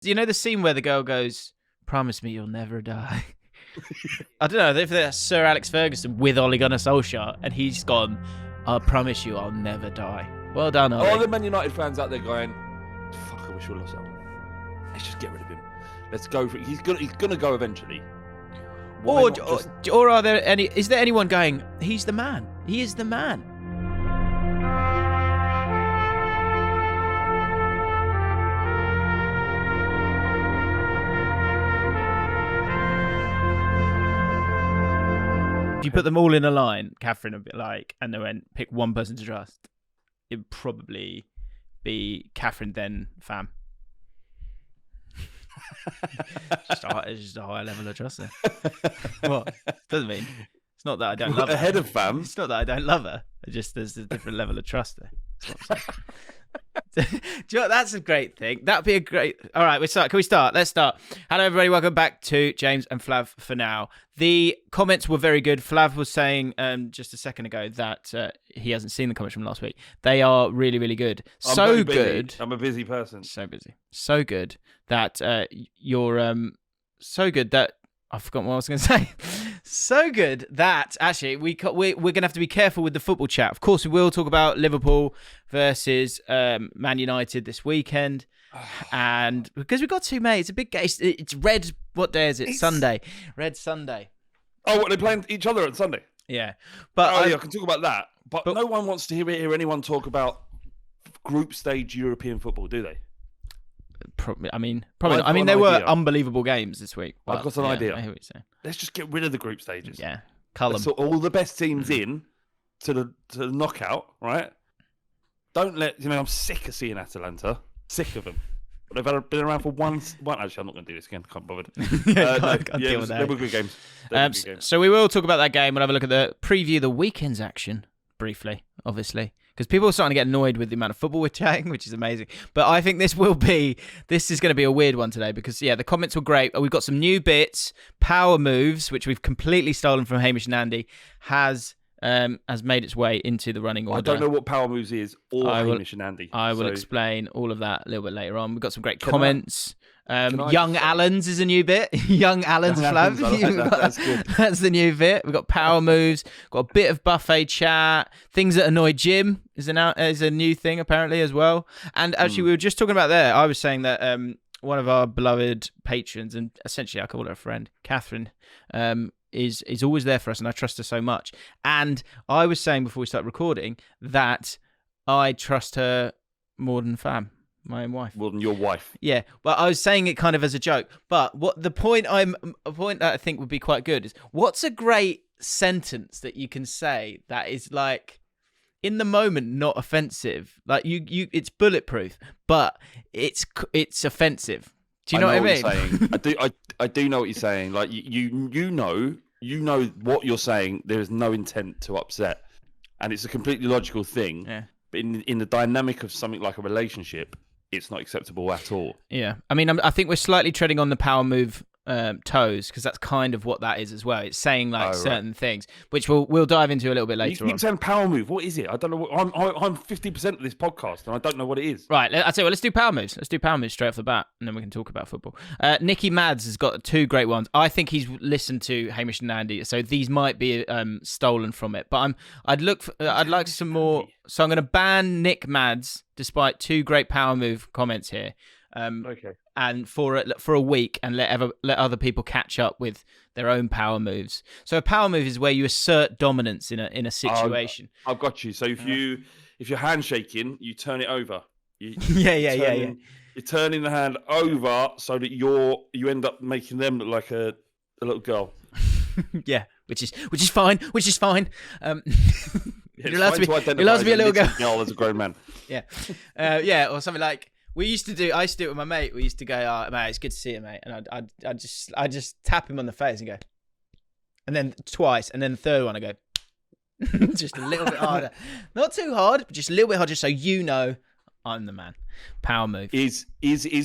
You know the scene where the girl goes, "Promise me you'll never die." I don't know if that's Sir Alex Ferguson with Ole Gunnar Solskjaer, and he's gone, "I promise you I'll never die." Well done, Ole. All the Man United fans out there going, "Fuck, I wish we lost that one. Let's just get rid of him. Let's go for it. He's gonna go eventually." Or are there any? Is there anyone going? He's the man. He is the man. If you put them all in a line, Catherine would be like, and then went pick one person to trust, it'd probably be Catherine, then Fam. It's just a higher level of trust there. What? Doesn't mean it's not that I don't love her. Ahead of Fam. It's not that I don't love her. It's just there's a different level of trust there. Do you know what? That's a great thing. That'd be a great. All right, Can we start? Let's start. Hello, everybody. Welcome back to James and Flav for now. The comments were very good. Flav was saying just a second ago that he hasn't seen the comments from last week. They are really, really good. So good. I'm a busy person. So busy. So good that you're so good that I've forgotten what I was going to say. So good that actually we're going to have to be careful with the football chat. Of course, we will talk about Liverpool versus Man United this weekend, and because we've got two mates, it's a big game. It's red. What day is it? Sunday. Red Sunday. Oh, what, they're playing each other on Sunday? Yeah, but I can talk about that. But no one wants to hear anyone talk about group stage European football, do they? Probably not. I mean, there were unbelievable games this week. I've got an idea. I hear what you're saying. Let's just get rid of the group stages. Yeah, cull them. So all the best teams in to the knockout, right? Don't let I'm sick of seeing Atalanta. Sick of them. But they've been around for one. Actually, I'm not going to do this again. Can't bother. They were good games. So we will talk about that game. We'll have a look at the weekend's action briefly, obviously. Because people are starting to get annoyed with the amount of football we're chatting, which is amazing. But I think this is going to be a weird one today because, the comments were great. We've got some new bits. Power moves, which we've completely stolen from Hamish and Andy, has made its way into the running order. I don't know what power moves is or Hamish and Andy. I will explain all of that a little bit later on. We've got some great comments. Young Allens is a new bit. Young Allens, Flav. Like that's good. That's the new bit. We've got power moves. Got a bit of buffet chat. Things that annoy Jim is a new thing apparently as well. And actually, we were just talking about there. I was saying that one of our beloved patrons, and essentially I call her a friend, Catherine, is always there for us, and I trust her so much. And I was saying before we start recording that I trust her more than Fam. My own wife. More than your wife. Yeah, but I was saying it kind of as a joke. But a point that I think would be quite good is, what's a great sentence that you can say that is like in the moment not offensive? Like it's bulletproof, but it's offensive. Do you know what I mean? I do know what you're saying. Like you know what you're saying. There is no intent to upset, and it's a completely logical thing. Yeah. But in the dynamic of something like a relationship, it's not acceptable at all. Yeah. I mean, I think we're slightly treading on the power move toes, because that's kind of what that is as well. It's saying certain things, which we'll dive into a little bit later on. You keep saying power move. What is it? I don't know. I'm 50% of this podcast, and I don't know what it is. Right. I tell you what, let's do power moves. Let's do power moves straight off the bat, and then we can talk about football. Nicky Mads has got two great ones. I think he's listened to Hamish and Andy, so these might be stolen from it. But I'd like some more. So I'm going to ban Nick Mads, despite two great power move comments here. Okay. And for a week, and let other people catch up with their own power moves. So a power move is where you assert dominance in a situation. I've got you. So if you're handshaking, you turn it over. Yeah. You're turning the hand over so that you end up making them look like a little girl. Yeah, which is fine. You're allowed to be a little girl as a grown man. Yeah, or something like. I used to do it with my mate. We used to go, "Oh, mate, it's good to see you, mate." And I just tap him on the face and go, and then twice, and then the third one I go, just a little bit harder, not too hard, but just a little bit harder, just so you know I'm the man. Power move is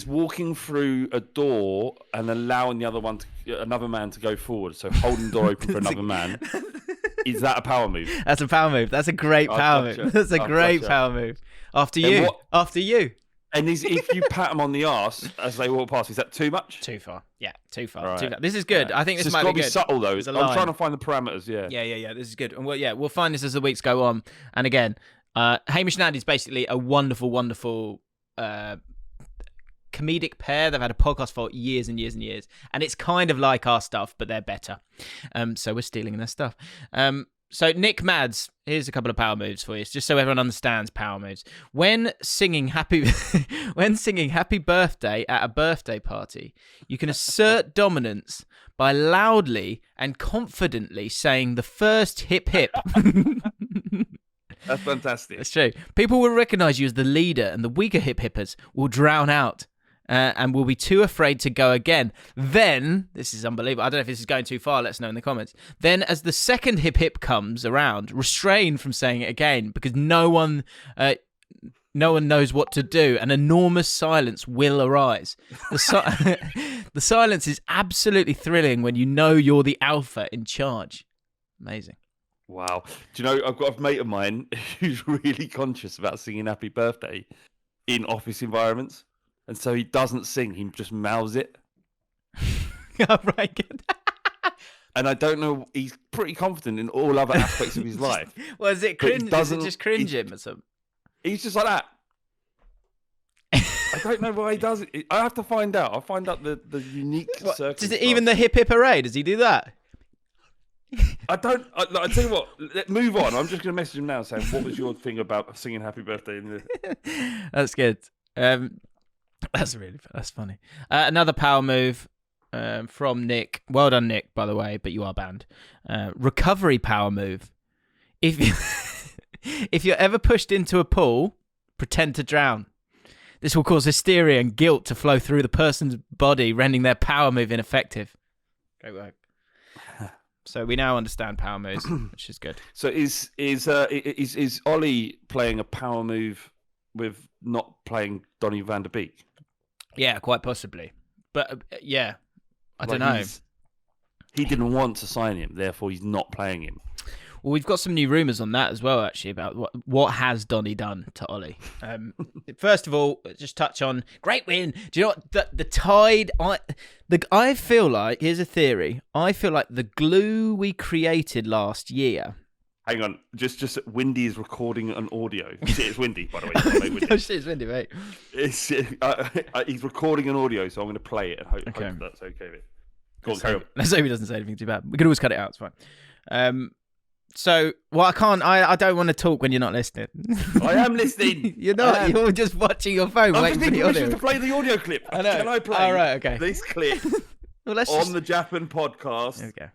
walking through a door and allowing another man to go forward. So holding the door open for another man. Is that a power move? That's a power move. That's a great power move. That's a great power move. After you. And if you pat them on the arse as they walk past, is that too much? Too far. Yeah, too far. Right. Too far. This is good. I think this might got to be be good. subtle though. I'm trying to find the parameters. Yeah. Yeah. This is good. And we'll find this as the weeks go on. And again, Hamish and Andy is basically a wonderful, wonderful comedic pair. They've had a podcast for years and years and years, and it's kind of like our stuff, but they're better. So we're stealing their stuff. So Nick Mads, here's a couple of power moves for you, just so everyone understands power moves. When singing happy birthday at a birthday party, you can assert dominance by loudly and confidently saying the first hip hip. That's fantastic. That's true. People will recognise you as the leader, and the weaker hip hippers will drown out. And will be too afraid to go again. Then, this is unbelievable. I don't know if this is going too far. Let us know in the comments. Then, as the second hip hip comes around, refrain from saying it again because no one knows what to do. An enormous silence will arise. The silence is absolutely thrilling when you know you're the alpha in charge. Amazing. Wow. Do you know, I've got a mate of mine who's really conscious about singing Happy Birthday in office environments. And so he doesn't sing, he just mouths it. Oh, right, good. And I don't know, he's pretty confident in all other aspects of his life. Well, is it cringe? Is it just cringe him or something? He's just like that. I don't know why he does it. I have to find out. I'll find out the unique circumstance. Does it even the hip hip hooray? Does he do that? I tell you what, let's move on. I'm just going to message him now saying, what was your thing about singing Happy Birthday? That's good. That's funny. Another power move from Nick. Well done, Nick, by the way, but you are banned. Recovery power move. If you're ever pushed into a pool, pretend to drown. This will cause hysteria and guilt to flow through the person's body, rendering their power move ineffective. Great work. So we now understand power moves, which is good. So is Ollie playing a power move with not playing Donny van der Beek? Yeah, quite possibly. But yeah, I don't know. He didn't want to sign him, therefore he's not playing him. Well, we've got some new rumours on that as well, actually, about what has Donny done to Ollie. First of all, just touch on great win. Do you know what the tide? I feel like, here's a theory. I feel like the glue we created last year. Hang on, just Windy is recording an audio. It's Windy, by the way. Oh shit, it's Windy, mate. He's recording an audio, so I'm going to play it and hope that's okay. Go on, carry on. Let's hope he doesn't say anything too bad. We could always cut it out. It's fine. So, well, I can't. I don't want to talk when you're not listening. I am listening. You're not. You're just watching your phone. I'm just thinking permission to play the audio clip. I know. Can I play okay. this clip well, on the Japan podcast? There we go.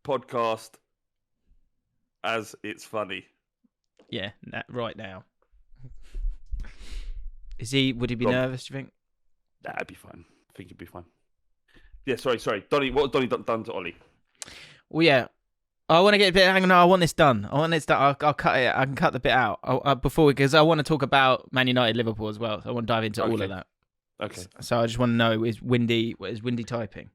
Podcast as it's funny. Yeah, right now. Would he be nervous, do you think? Nah, it'd be fine. I think it'd be fine. Yeah, sorry. Donny, what has Donny done to Ollie? Well, yeah. I want to get a bit. Hang on, I want this done. I'll cut it. I can cut the bit out because I want to talk about Man United, Liverpool as well. So I want to dive into all of that. Okay. So I just want to know: is Windy typing?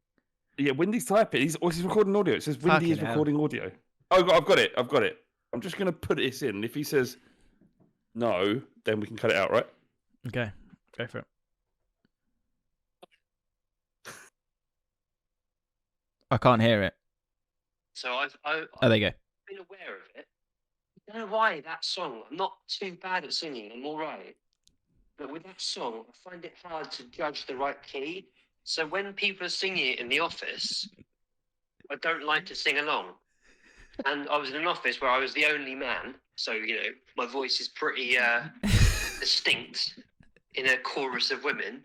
Yeah, Windy's typing. He's recording audio. It says Windy is recording audio. Oh, I've got it. I'm just going to put this in. If he says no, then we can cut it out, right? Okay, go for it. I can't hear it. So I've there you go. been aware of it. I don't know why that song. I'm not too bad at singing. I'm all right. But with that song, I find it hard to judge the right key. So when people are singing it in the office, I don't like to sing along. And I was in an office where I was the only man. So, my voice is pretty distinct in a chorus of women.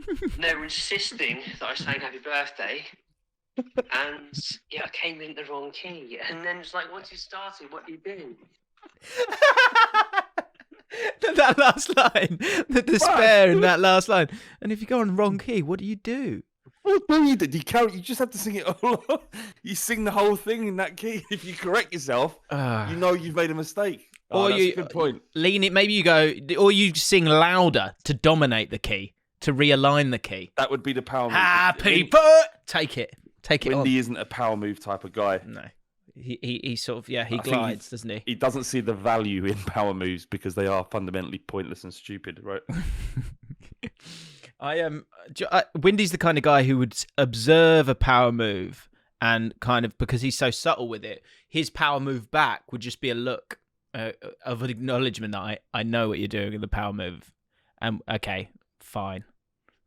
And they were insisting that I sang Happy Birthday. And I came in the wrong key. And then it's like, once you started, what do you do? That last line, the despair in that last line. And if you go on wrong key, what do you do? What do you do? You just have to sing it all. You sing the whole thing in that key. If you correct yourself, you know you've made a mistake. Or that's a good point. Lean it. Maybe you go, or you sing louder to dominate the key, to realign the key. That would be the power move. Happy Take it. Windy isn't a power move type of guy. No, He sort of he think glides, doesn't he? He doesn't see the value in power moves because they are fundamentally pointless and stupid, right? Windy's the kind of guy who would observe a power move and kind of, because he's so subtle with it, his power move back would just be a look of an acknowledgement that I know what you're doing in the power move. Okay, fine.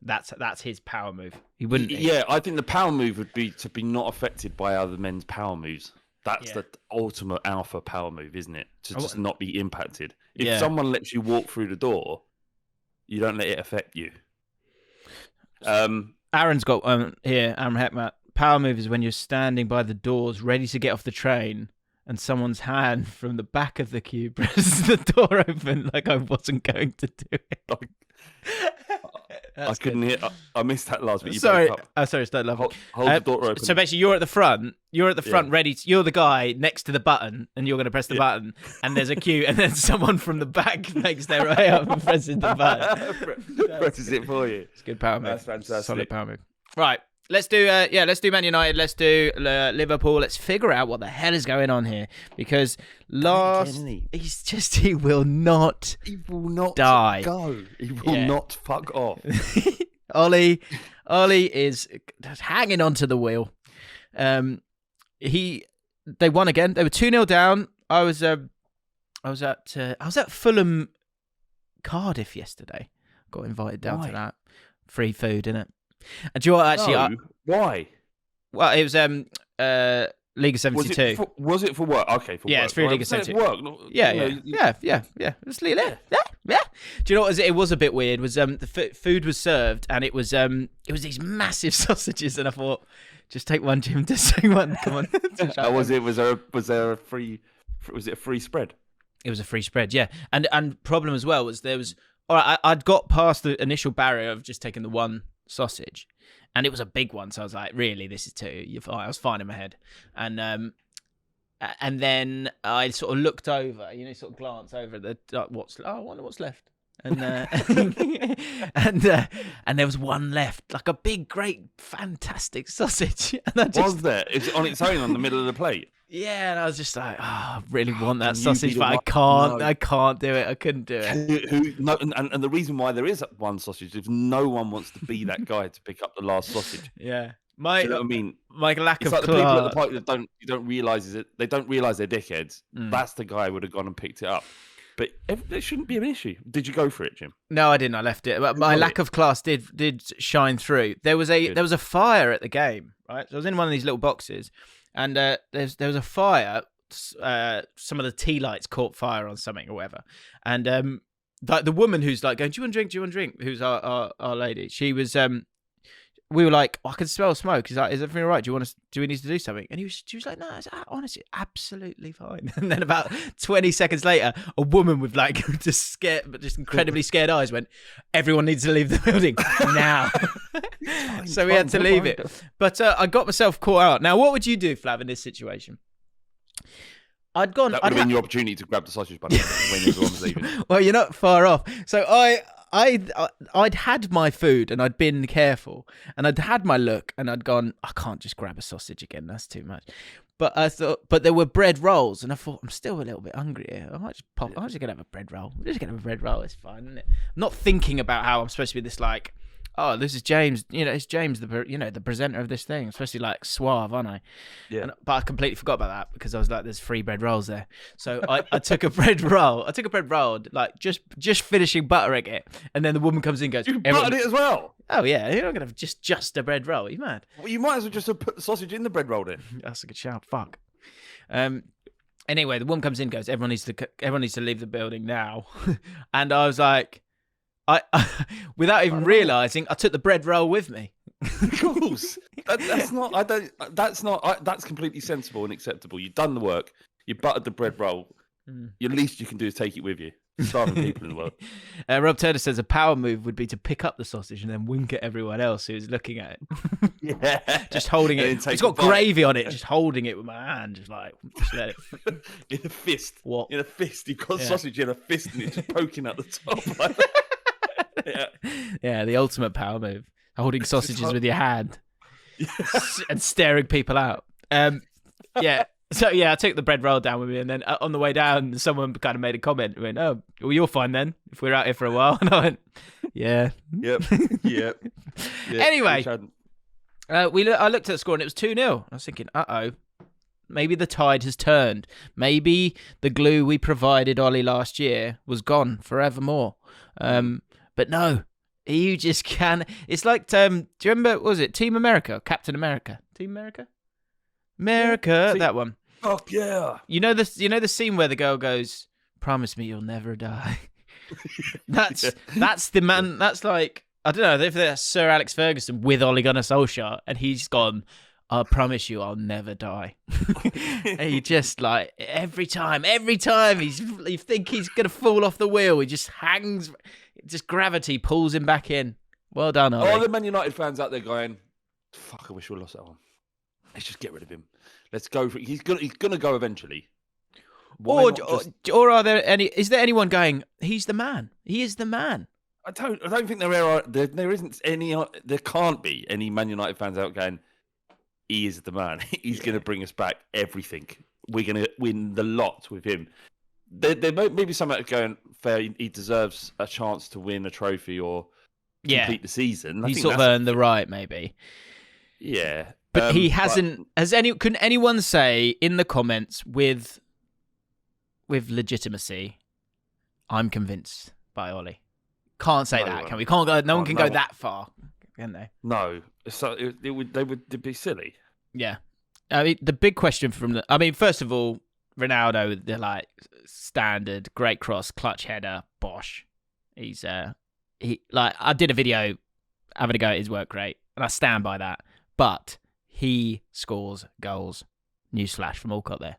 That's his power move. He wouldn't. Yeah, I think the power move would be to be not affected by other men's power moves. That's the ultimate alpha power move, isn't it? To just not be impacted. If someone lets you walk through the door, you don't let it affect you. Aaron's got here. Aaron Heckmat. Power move is when you're standing by the doors, ready to get off the train, and someone's hand from the back of the queue presses the door open, like I wasn't going to do it. I couldn't hear. I missed that last bit. Sorry, start laughing. Hold the door open. So basically, you're at the front. Ready. You're the guy next to the button, and you're going to press the button. And there's a queue, and then someone from the back makes their way up and presses the button. Presses it for you. It's a good power move. That's fantastic. Solid power move. Right. Let's do Man United. Let's do Liverpool. Let's figure out what the hell is going on here, because he will not die. Go. He will not fuck off. Ollie is hanging onto the wheel. They won again. They were 2-0 down. I was at Fulham Cardiff yesterday. Got invited down to that. Free food, innit? And do you know what, actually? Why? Well, it was League of 72. Was it for work? Okay, for work. Yeah, it's for League of 72. Work. Yeah. It's League. Yeah. Do you know what? It was a bit weird. Was the food was served, and it was these massive sausages, and I thought, just take one, Jim. Just take one. Come on. Was there a free? Was it a free spread? It was a free spread. Yeah, and problem as well was there was. All right, I'd got past the initial barrier of just taking the one sausage, and it was a big one, so I was like, really, this is two? I was fine in my head, and then I sort of looked over, sort of glanced over at the I wonder what's left, and and there was one left, like a big, great, fantastic sausage. And was there? Is it on its own on the middle of the plate? Yeah, and I was just like, I really want that sausage, but I can't. No. I can't do it. I couldn't do it. And the reason why there is one sausage is no one wants to be that guy to pick up the last sausage. Yeah, do you know what I mean? My lack of like the people at the party that don't realise it. They don't realise they're dickheads. That's the guy who would have gone and picked it up. But it shouldn't be an issue. Did you go for it, Jim? No, I didn't. I left it. But my lack of class did shine through. There was a fire at the game, right? So I was in one of these little boxes. And there was a fire. Some of the tea lights caught fire on something or whatever. And the woman who's like going, do you want to drink? Who's our lady? She was. We were like, I can smell smoke. He's like, is everything all right? Do we need to do something? And she was like, no, it's honestly absolutely fine. And then about 20 seconds later, a woman with like just incredibly scared eyes went, everyone needs to leave the building now. So we had to leave it. But I got myself caught out. Now, what would you do, Flav, in this situation? That would have been your opportunity to grab the sausage bun when everyone was leaving. Well, you're not far off. So I'd had my food and I'd been careful and I'd had my look and I'd gone, I can't just grab a sausage again. That's too much. But I thought, but there were bread rolls and I thought, I'm still a little bit hungry here. I'm just going to have a bread roll. I'm just going to have a bread roll. It's fine, isn't it? I'm not thinking about how I'm supposed to be this like, oh, this is James. It's James, the presenter of this thing. I'm supposed to be like suave, aren't I? Yeah. But I completely forgot about that because I was like, there's free bread rolls there. So I took a bread roll. Like just finishing buttering it, and then the woman comes in and goes, you buttered it as well. Oh yeah, you're not gonna have just a bread roll. Are you mad? Well, you might as well just have put the sausage in the bread roll then. That's a good shout. Fuck. Anyway, the woman comes in and goes, everyone needs to leave the building now. And I was like, I without even realising, I took the bread roll with me. Of course. That's completely sensible and acceptable. You've done the work. You buttered the bread roll. The least you can do is take it with you. Starving people in the world. Rob Turner says a power move would be to pick up the sausage and then wink at everyone else who's looking at it. Yeah. Just holding it. It's got gravy on it. Just holding it with my hand. Just let it. In a fist. What? In a fist. You've got sausage in a fist and it's just poking at the top. Yeah, the ultimate power move. Holding sausages with your hand and staring people out. Yeah. So yeah, I took the bread roll down with me, and then on the way down, someone kind of made a comment. Went, "Oh, well, you're fine then if we're out here for a while." And I went, "Yeah, Yep. Anyway, I looked at the score and it was 2-0. I was thinking, maybe the tide has turned. Maybe the glue we provided Ollie last year was gone forevermore. But no, you just can. It's like, do you remember? What was it Team America, Captain America, Team America, Yeah. that one? Fuck yeah! You know the scene where the girl goes, "Promise me you'll never die." That's the man. That's like, I don't know if that's Sir Alex Ferguson with Ole Gunnar Solskjaer, and he's gone, "I promise you I'll never die." And he just like every time you think he's gonna fall off the wheel, he just hangs, just gravity pulls him back in. Well done, Ollie. All the Man United fans out there going, "Fuck, I wish we lost that one. Let's just get rid of him. Let's go for it. He's gonna go eventually." Or are there any? Is there anyone going, "He's the man. He is the man"? I don't think there isn't any. There can't be any Man United fans out going, "He is the man. He's going to bring us back everything. We're going to win the lot with him." There may be some that are going, "Fair, he deserves a chance to win a trophy or complete the season." He sort of earned the right, maybe. Yeah, but he hasn't. Can anyone say in the comments with legitimacy, "I'm convinced by Ollie"? Can't say that, can we? Can't go. No one can go that far, can they? No. So they'd be silly. Yeah. I mean, the big question first of all, Ronaldo, they're like standard, great cross, clutch header, bosh. He's I did a video having a go at his work rate, and I stand by that. But he scores goals. Newsflash from Allcott there.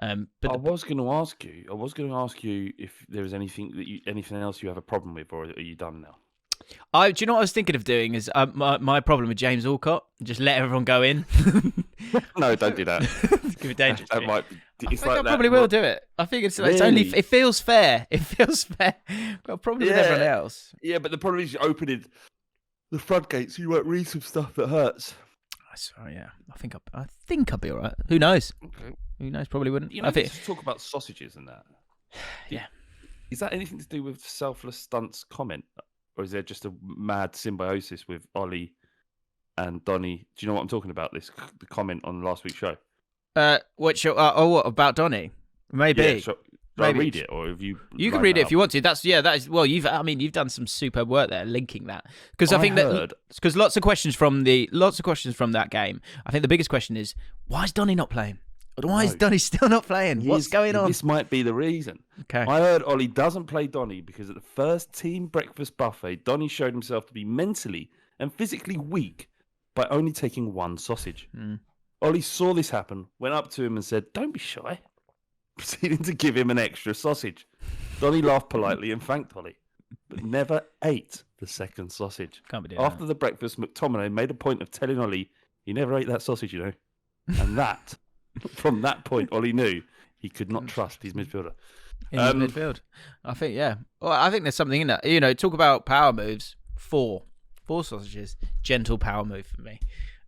But I was going to ask you if there was anything else you have a problem with, or are you done now? Do you know what I was thinking of doing? Is my problem with James Allcott? Just let everyone go in. No, don't do that. It's gonna be dangerous. That might. I probably will do it. I think it's only. It feels fair. It feels fair. Got a problem with everyone else. Yeah, but the problem is you opening the floodgates. You won't read some stuff that hurts. Sorry, yeah. I think I'll be all right. Who knows? Okay. Who knows? Probably wouldn't. You know, let's talk about sausages and that. Yeah. Is that anything to do with Selfless Stunts comment? Or is there just a mad symbiosis with Ollie and Donny? Do you know what I'm talking about? The comment on last week's show. What about Donny? Maybe. Yeah, should I read it, or have you? You can read it if you want to. That is. Well, you've done some superb work there, linking that, because I think that because lots of questions from that game. I think the biggest question is, why is Donny not playing? Why is Donny still not playing? What's going on? This might be the reason. Okay. I heard Ollie doesn't play Donny because at the first team breakfast buffet, Donny showed himself to be mentally and physically weak by only taking one sausage. Ollie saw this happen, went up to him and said, "Don't be shy," proceeding to give him an extra sausage. Donny laughed politely and thanked Ollie, but never ate the second sausage. Can't be doing After the breakfast, McTominay made a point of telling Ollie he never ate that sausage, you know. And from that point, Ollie knew he could not trust his midfielder. In his midfield. I think, yeah. Well, I think there's something in that. You know, talk about power moves. Four sausages. Gentle power move for me.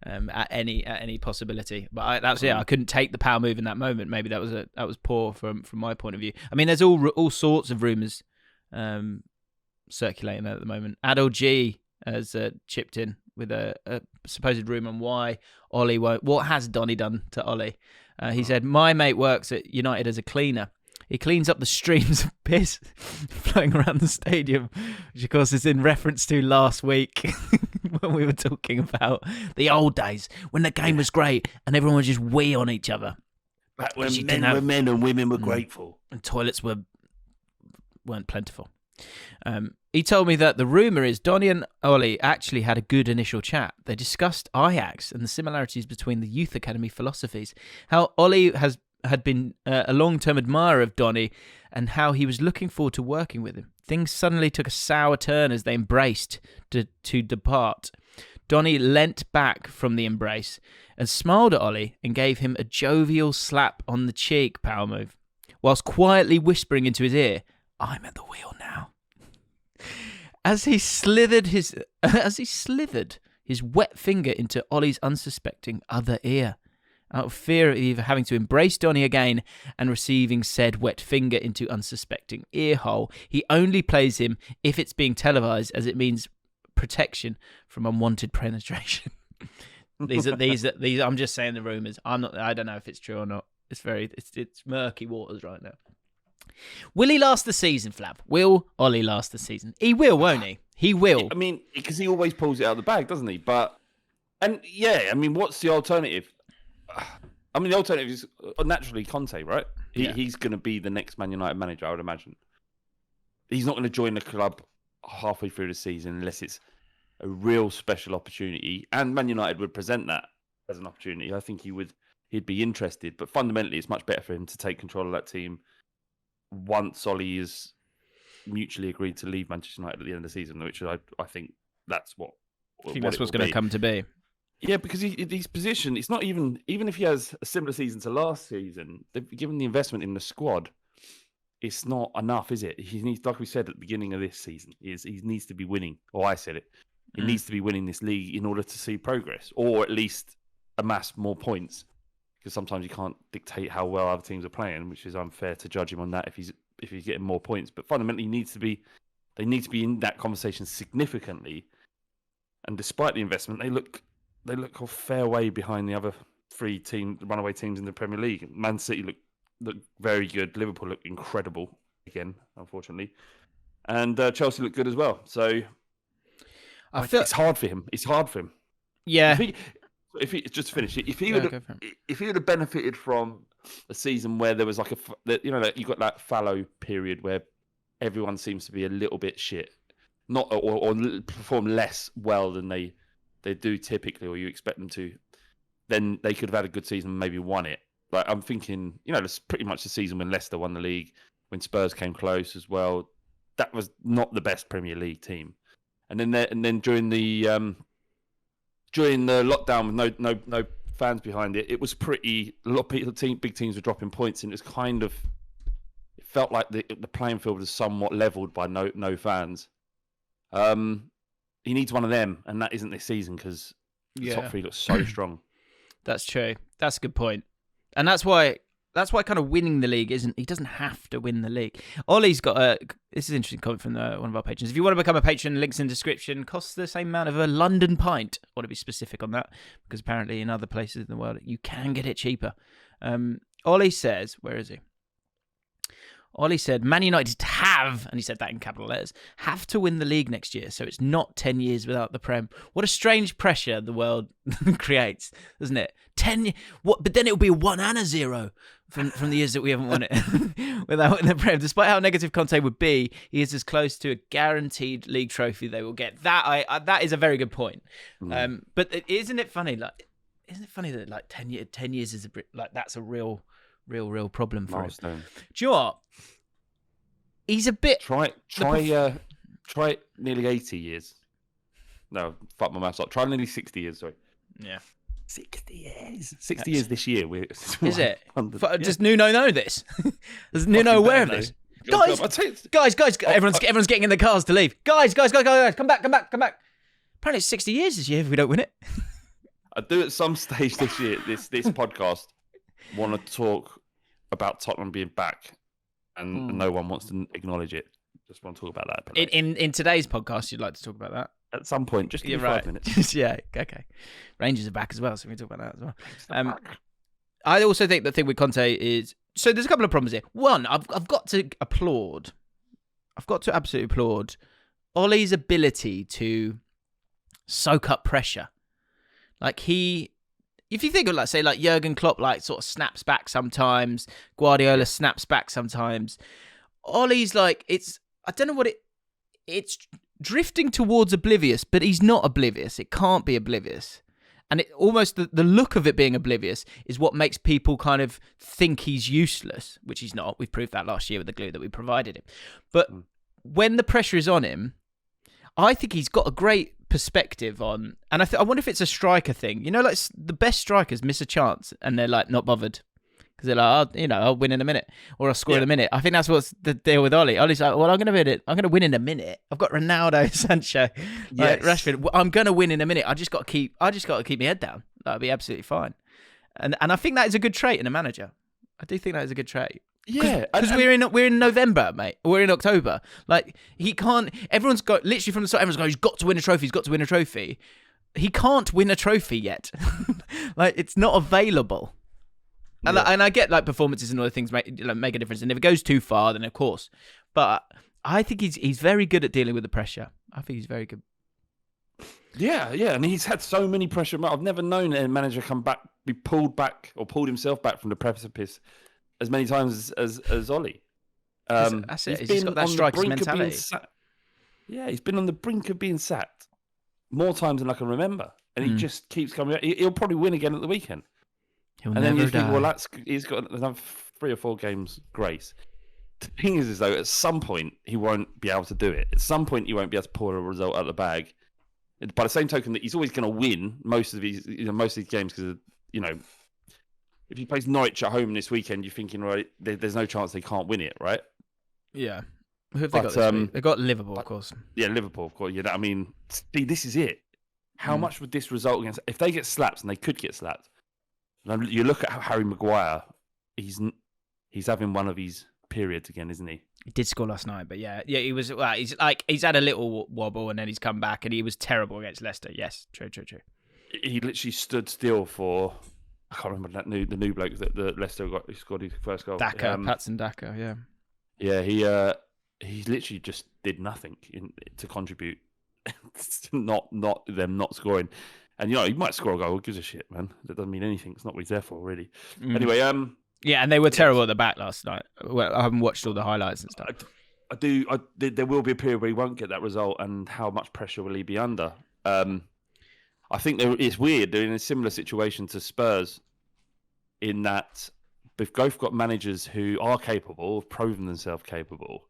At any possibility, but I couldn't take the power move in that moment. Maybe that was poor from my point of view. I mean, there's all sorts of rumours circulating there at the moment. Adol G has chipped in with a supposed rumour on why Ollie won't. What has Donny done to Ollie? He said, "My mate works at United as a cleaner. He cleans up the streams of piss flowing around the stadium," which of course is in reference to last week when we were talking about the old days when the game was great and everyone would just wee on each other. Back when men were men and women were grateful. And toilets weren't plentiful. He told me that the rumour is Donny and Ollie actually had a good initial chat. They discussed Ajax and the similarities between the youth academy philosophies, how Ollie had been a long-term admirer of Donny and how he was looking forward to working with him. Things suddenly took a sour turn as they embraced to depart. Donny leant back from the embrace and smiled at Ollie and gave him a jovial slap on the cheek, power move, whilst quietly whispering into his ear, "I'm at the wheel now." As he slithered his wet finger into Ollie's unsuspecting other ear out of fear of either having to embrace Donny again and receiving said wet finger into unsuspecting earhole. He only plays him if it's being televised, as it means protection from unwanted penetration. These are. I'm just saying the rumours. I don't know if it's true or not. It's murky waters right now. Will he last the season, Flav? Will Ollie last the season? He will, won't he? He will. I mean, because he always pulls it out of the bag, doesn't he? What's the alternative? I mean, the alternative is naturally Conte, right? He's going to be the next Man United manager, I would imagine. He's not going to join the club halfway through the season unless it's a real special opportunity. And Man United would present that as an opportunity. I think he'd be interested. But fundamentally, it's much better for him to take control of that team once Ollie is mutually agreed to leave Manchester United at the end of the season, which I think that's what. I think that's what's going to come to be. Yeah, because he's positioned. It's not even if he has a similar season to last season. Given the investment in the squad, it's not enough, is it? He needs, like we said at the beginning of this season, he needs to be winning. Or I said it. He needs to be winning this league in order to see progress, or at least amass more points. Because sometimes you can't dictate how well other teams are playing, which is unfair to judge him on that if he's getting more points. But fundamentally, they need to be in that conversation significantly. And despite the investment, they look a fair way behind the other three runaway teams in the Premier League. Man City look very good. Liverpool look incredible again, unfortunately, and Chelsea look good as well. So it's hard for him. It's hard for him. Yeah. If he just to finish, if he would have benefited from a season where there was like you got that fallow period where everyone seems to be a little bit shit, not or perform less well than they do typically, or you expect them to, then they could have had a good season and maybe won it. Like I'm thinking, that's pretty much the season when Leicester won the league, when Spurs came close as well. That was not the best Premier League team, and then during the lockdown with no fans behind it, it was pretty. A lot of big teams were dropping points, and it felt like the playing field was somewhat leveled by no fans. He needs one of them, and that isn't this season because the top three looks so strong. That's true. That's a good point, and that's why kind of winning the league isn't. He doesn't have to win the league. Ollie's got this is an interesting comment from one of our patrons. If you want to become a patron, links in the description. Costs the same amount of a London pint. I want to be specific on that because apparently in other places in the world you can get it cheaper. Ollie says, where is he? Ollie said, Man United have, and he said that in capital letters, have to win the league next year, so it's not 10 years without the Prem. What a strange pressure the world creates, doesn't it? 10 but then it'll be a 1 and a 0 from the years that we haven't won it without winning the Prem. Despite how negative Conte would be, he is as close to a guaranteed league trophy they will get. That is a very good point. But isn't it funny? Isn't it funny that 10 years is that's a real problem for us. Do you know what? He's a bit. Try nearly 80 years. No, fuck my maths up. Try nearly 60 years. Sorry. Yeah. 60 years. 60 years this year. Is it? Does Nuno know this? Does Nuno aware of this? Guys! Everyone's getting in the cars to leave. Guys! Come back! Apparently, it's 60 years this year if we don't win it. I do at some stage this year. This podcast want to talk about Tottenham being back, and no one wants to acknowledge it. Just want to talk about that. In today's podcast, you'd like to talk about that? At some point, just give me 5 minutes. Yeah, okay. Rangers are back as well, so we can talk about that as well. I also think the thing with Conte is, so there's a couple of problems here. One, I've got to applaud. I've got to absolutely applaud Ollie's ability to soak up pressure. If you think of say Jurgen Klopp sort of snaps back sometimes, Guardiola snaps back sometimes. Ollie's I don't know what it's drifting towards oblivious, but he's not oblivious. It can't be oblivious. And it almost the look of it being oblivious is what makes people kind of think he's useless, which he's not. We've proved that last year with the glue that we provided him. But when the pressure is on him, I think he's got a great perspective on, and I wonder if it's a striker thing. The best strikers miss a chance and they're not bothered because they're I'll win in a minute or I'll score in a minute. I think that's what's the deal with Ollie. Ollie's well, I'm going to win in a minute. I've got Ronaldo, Sancho, Rashford. I'm going to win in a minute. I just got to keep my head down. That'll be absolutely fine. And I think that is a good trait in a manager. I do think that is a good trait. Yeah, because we're in November, mate. We're in October. Like he can't. Everyone's got literally from the start. Everyone's going, he's got to win a trophy. He's got to win a trophy. He can't win a trophy yet. Like it's not available. And, and I get like performances and other things make a difference. And if it goes too far, then of course. But I think he's very good at dealing with the pressure. I think he's very good. Yeah, and he's had so many pressure. I've never known a manager be pulled back or pulled himself back from the precipice as many times as Ollie. That's it. He's got that striker's mentality. He's been on the brink of being sacked more times than I can remember, and he just keeps coming out. He'll probably win again at the weekend. Then you think, well, he's got another 3 or 4 games grace. The thing is though, at some point he won't be able to do it. At some point, he won't be able to pull a result out of the bag. By the same token, that he's always going to win most of these games because if he plays Norwich at home this weekend, you're thinking, right, there's no chance they can't win it, right? Yeah. Who have they got this week? They've got Liverpool, of course. Yeah, Liverpool, of course. I mean, see, this is it. How much would this result against? If they get slapped, and they could get slapped, you look at how Harry Maguire, he's having one of his periods again, isn't he? He did score last night, but yeah, he was. Well, he's had a little wobble and then he's come back and he was terrible against Leicester. Yes, true. He literally stood still for. I can't remember the new bloke that Leicester he scored his first goal. Patson Daka, yeah. Yeah, he literally just did nothing to contribute. not them not scoring, and he might score a goal. Who gives a shit, man? That doesn't mean anything. It's not what he's there for, really. Anyway, yeah, and they were terrible at the back last night. Well, I haven't watched all the highlights and stuff. There will be a period where he won't get that result, and how much pressure will he be under? I think it's weird. They're in a similar situation to Spurs, in that they've both got managers who are capable, have proven themselves capable,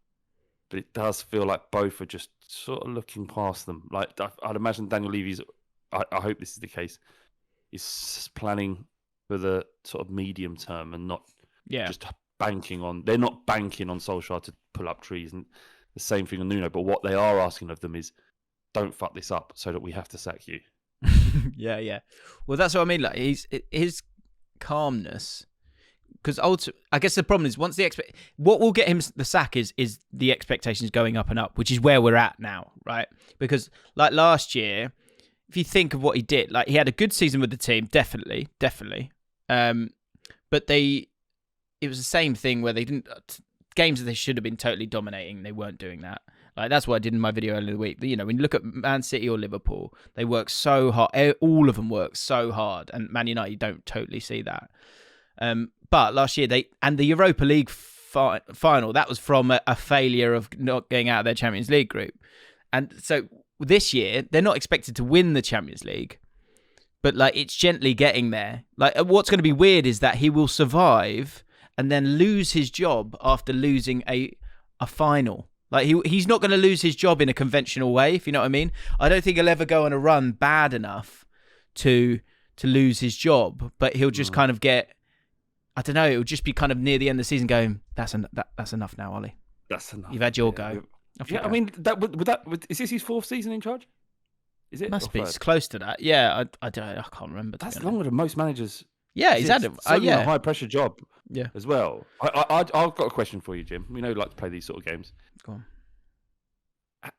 but it does feel like both are just sort of looking past them. Like I'd imagine Daniel Levy's. I hope this is the case. Is planning for the sort of medium term and not just banking on. They're not banking on Solskjaer to pull up trees, and the same thing on Nuno. But what they are asking of them is, don't fuck this up, so that we have to sack you. Yeah. Well, that's what I mean. Like his calmness, because I guess the problem is once what will get him the sack is the expectations going up and up, which is where we're at now, right? Because like last year, if you think of what he did, like he had a good season with the team, definitely. But it was the same thing where they didn't games that they should have been totally dominating. They weren't doing that. Like that's what I did in my video earlier in the week. When you look at Man City or Liverpool, they work so hard. All of them work so hard, and Man United, you don't totally see that. But last year the Europa League final, that was from a failure of not getting out of their Champions League group, and so this year they're not expected to win the Champions League, but like it's gently getting there. Like what's going to be weird is that he will survive and then lose his job after losing a final. Like he's not going to lose his job in a conventional way, if you know what I mean. I don't think he'll ever go on a run bad enough to lose his job, but he'll just kind of get. I don't know. It'll just be kind of near the end of the season, going, "That's enough now, Ollie. That's enough. You've had your go." Yeah, I mean, is this his 4th season in charge? Is it? Must be. It's close to that. Yeah, I can't remember. That's longer than most managers. Yeah, he's had a high pressure job. Yeah, as well. I've got a question for you, Jim. We know you like to play these sort of games. Go on.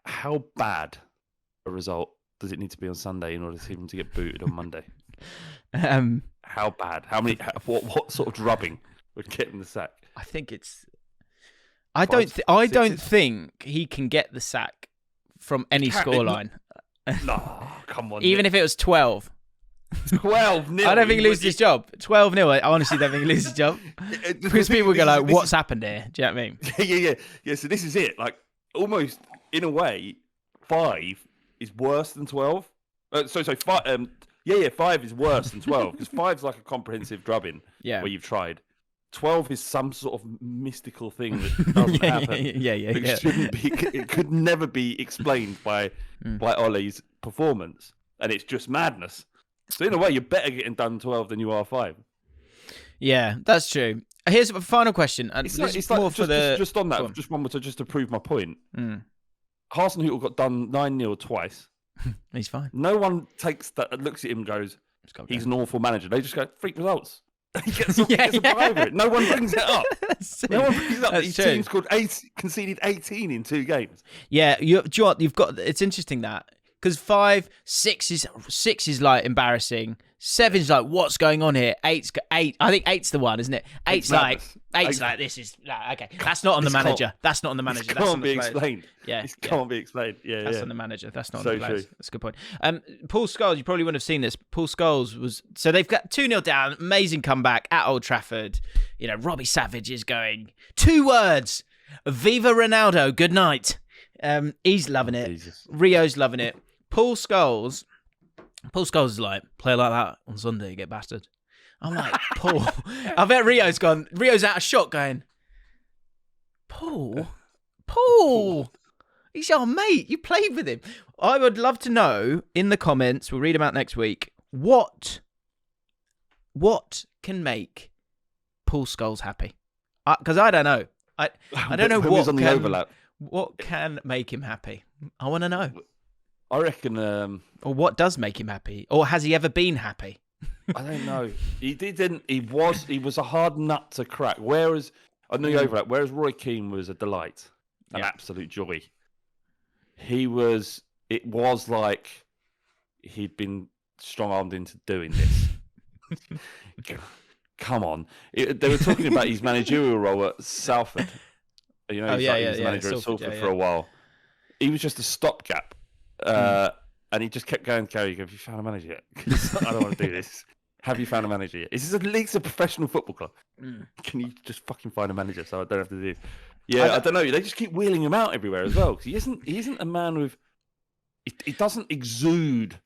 How bad a result does it need to be on Sunday in order for him to get booted on Monday? How bad? What sort of drubbing would get him the sack? I think it's. I don't think he can get the sack from any scoreline. No, come on. Even if it was 12. 12-0. I don't think he loses his job. 12-0. I honestly don't think he loses his job. Because people go like, "What's happened here?" Do you know what I mean? Yeah. So this is it. Like almost in a way, 5 is worse than 12. So 5. 5 is worse than 12 because 5's like a comprehensive drubbing. Yeah. Where you've tried. 12 is some sort of mystical thing that doesn't happen. It shouldn't be. It could never be explained by Ollie's performance, and it's just madness. So in a way, you're better getting done 12 than you are 5. Yeah, that's true. Here's a final question. It's like just on that, just to prove my point. Hasenhüttl got done 9-0 twice. He's fine. No one takes that, looks at him and goes, he's an awful manager. They just go, freak results. He gets a buy over it. No one brings it up. No one brings it up. These teams conceded 18 in 2 games. Yeah, you've got. It's interesting that because 5, 6 is like embarrassing. 7's like, what's going on here? 8. I think 8's the one, isn't it? 8's like this is okay. That's not on the manager. That's not on the manager. This can't be explained. Yeah, this can't be explained. Yeah, that's on the manager. That's not on so the players. true. That's a good point. Paul Scholes, you probably wouldn't have seen this. Paul Scholes was they've got 2-0 down. Amazing comeback at Old Trafford. You know, Robbie Savage is going 2 words. Viva Ronaldo. Good night. He's loving it. Jesus. Rio's loving it. Paul Scholes is like, play like that on Sunday, you get battered. I'm like, Paul. I bet Rio's out of shot going, Paul? He's your mate. You played with him. I would love to know in the comments, we'll read them out next week, what can make Paul Scholes happy? Because I don't know. I don't know what can make him happy. I want to know. I reckon... or what does make him happy? Or has he ever been happy? I don't know. He didn't. He was a hard nut to crack. Whereas Roy Keane was a delight, an absolute joy. It was like he'd been strong-armed into doing this. Come on. They were talking about his managerial role at Salford. You know, he was manager at Salford for a while. He was just a stopgap. And he just kept going, Gary, have you found a manager yet? I don't want to do this. Have you found a manager yet? Is this at least a professional football club? Can you just fucking find a manager so I don't have to do this? Yeah, I don't know. They just keep wheeling him out everywhere as well. Because he isn't a man with... He doesn't exude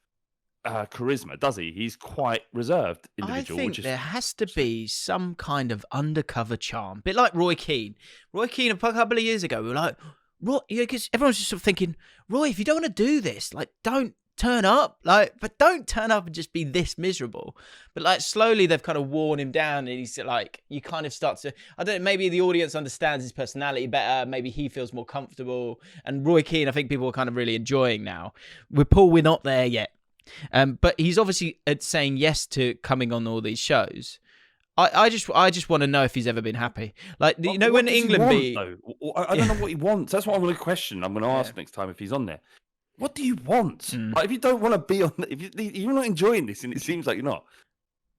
charisma, does he? He's quite reserved individual. I think there has to be some kind of undercover charm. A bit like Roy Keane. Roy Keane, a couple of years ago, we were like... Roy, because everyone's just sort of thinking, Roy, if you don't want to do this, like, don't turn up, but don't turn up and just be this miserable. But like, slowly they've kind of worn him down, and he's like, you kind of start to, I don't know, maybe the audience understands his personality better, maybe he feels more comfortable. And Roy Keane, I think people are kind of really enjoying now. With Paul, we're not there yet, but he's obviously saying yes to coming on all these shows. I just want to know if he's ever been happy. Like, you know, when England beat... I don't know what he wants. That's what I'm going to question. I'm going to ask next time if he's on there. What do you want? Like, if you don't want to be on... If you're not enjoying this, and it seems like you're not,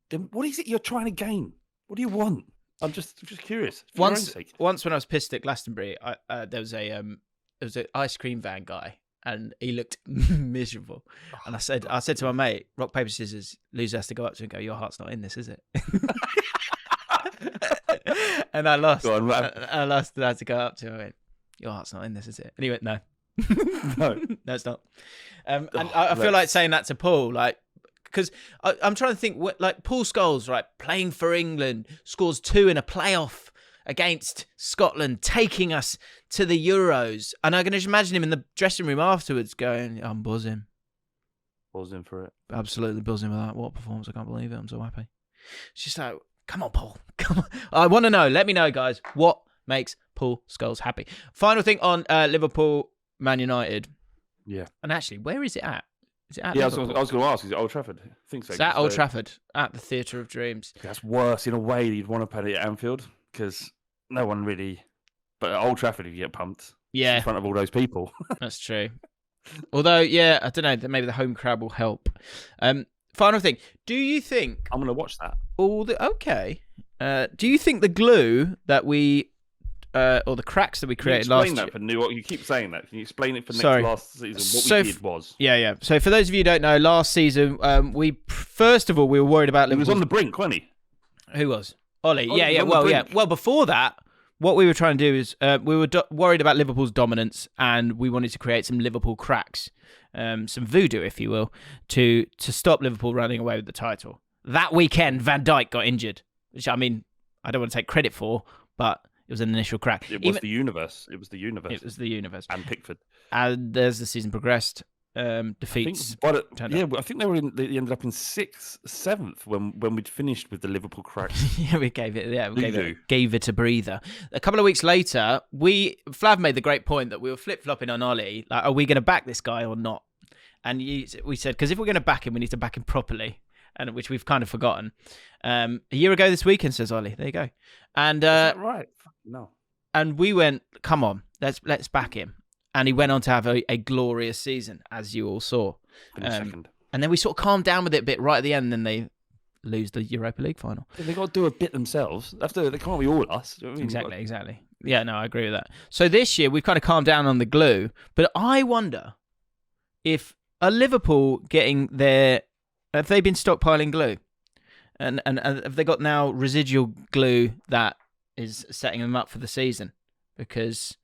then what is it you're trying to gain? What do you want? I'm just curious. Once when I was pissed at Glastonbury, there was an ice cream van guy, and he looked miserable. And I said to my mate, rock, paper, scissors, loser has to go up to him and go, your heart's not in this, is it? And I lost. Go on, I lost, and I had to go up to him and I went, your heart's not in this, is it? And he went, no. No, it's not. And I feel like saying that to Paul, like, because I'm trying to think, like, Paul Scholes, right, playing for England, scores 2 in a playoff against Scotland, taking us to the Euros. And I can just imagine him in the dressing room afterwards going, I'm buzzing. Buzzing for it. Absolutely buzzing with that. What performance. I can't believe it. I'm so happy. It's just like, come on, Paul. Come on. I want to know. Let me know, guys. What makes Paul Scholes happy? Final thing on Liverpool, Man United. Yeah. And actually, where is it at? Is it at Liverpool? I was going to ask, is it Old Trafford? I think so. It's at Old Trafford, at the Theatre of Dreams. That's worse in a way. You'd want to play it at Anfield because no one really... But at Old Trafford, if you get pumped in front of all those people. That's true. Although, yeah, I don't know, maybe the home crowd will help. Final thing. Do you think... I'm going to watch that. Okay. Do you think the glue that we... or the cracks that we created last year... Explain that for New York. You keep saying that. Can you explain it for last season? What we did was... Yeah. So for those of you who don't know, last season, first of all, we were worried about Liverpool. He was on the brink, wasn't he? Who was? Ollie. Yeah. Well, before that, what we were trying to do is we were worried about Liverpool's dominance, and we wanted to create some Liverpool cracks, some voodoo, if you will, to stop Liverpool running away with the title. That weekend, Van Dijk got injured, which, I mean, I don't want to take credit for, but it was an initial crack. It was the universe. And Pickford. And as the season progressed, defeats. I think they ended up in 6th, 7th when we'd finished with the Liverpool crack. We gave it a breather. A couple of weeks later, Flav made the great point that we were flip-flopping on Ollie. Like, are we going to back this guy or not? And we said, because if we're going to back him, we need to back him properly. and which we've kind of forgotten. A year ago this weekend, says Ollie. There you go. And Is that right? No. And we went, come on, let's back him. And he went on to have a glorious season, as you all saw. Second. And then we sort of calmed down with it a bit right at the end, and then they lose the Europa League final. They got to do a bit themselves. They can't be all us. You know what I mean? Exactly. Yeah, no, I agree with that. So this year we've kind of calmed down on the glue, but I wonder if Liverpool have they been stockpiling glue, and have they got now residual glue that is setting them up for the season, because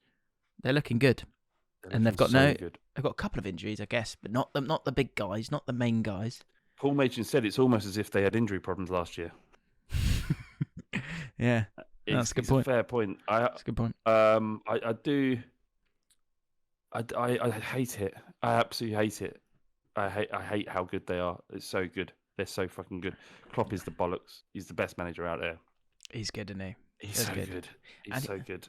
they're looking good, and they've got good. They've got a couple of injuries, I guess, but not the big guys, not the main guys. Paul Machin said it's almost as if they had injury problems last year. Yeah, that's a good point. A fair point. That's a good point. I do. I hate it. I absolutely hate it. I hate how good they are. It's so good. They're so fucking good. Klopp is the bollocks. He's the best manager out there. He's good, isn't he? He's so good. He's so good.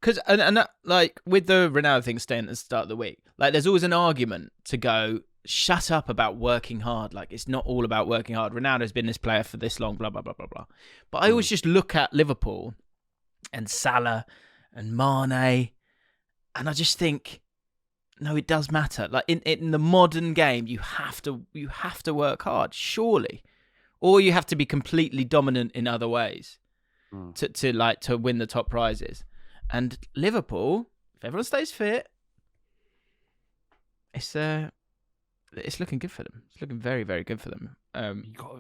Because and that, like with the Ronaldo thing staying at the start of the week, like there's always an argument to go, shut up about working hard. Like it's not all about working hard. Ronaldo's been this player for this long, blah blah blah blah blah. But I always just look at Liverpool and Salah and Mane, and I just think, no, it does matter. Like in the modern game, you have to work hard, surely, or you have to be completely dominant in other ways to win the top prizes. And Liverpool, if everyone stays fit, it's looking good for them. It's looking very, very good for them.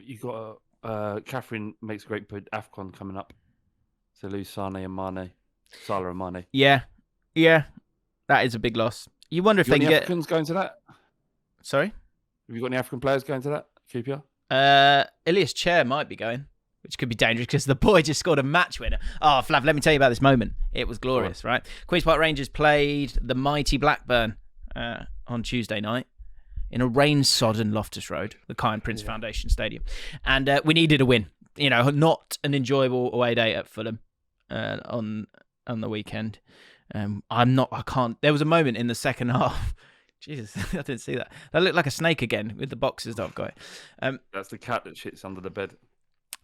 You got Catherine makes a great point. AFCON coming up, so lose Salah and Mane. Yeah, that is a big loss. You wonder if they can get Africans going to that. Sorry, have you got any African players going to that? QPR? Ilias Chair might be going, which could be dangerous because the boy just scored a match winner. Oh, Flav, let me tell you about this moment. It was glorious, right? Queen's Park Rangers played the mighty Blackburn on Tuesday night in a rain-sodden Loftus Road, the Kyan Prince Foundation Stadium. And we needed a win. You know, not an enjoyable away day at Fulham on the weekend. I can't. There was a moment in the second half. Jesus, I didn't see that. That looked like a snake again with the boxes that I've got. That's the cat that shits under the bed.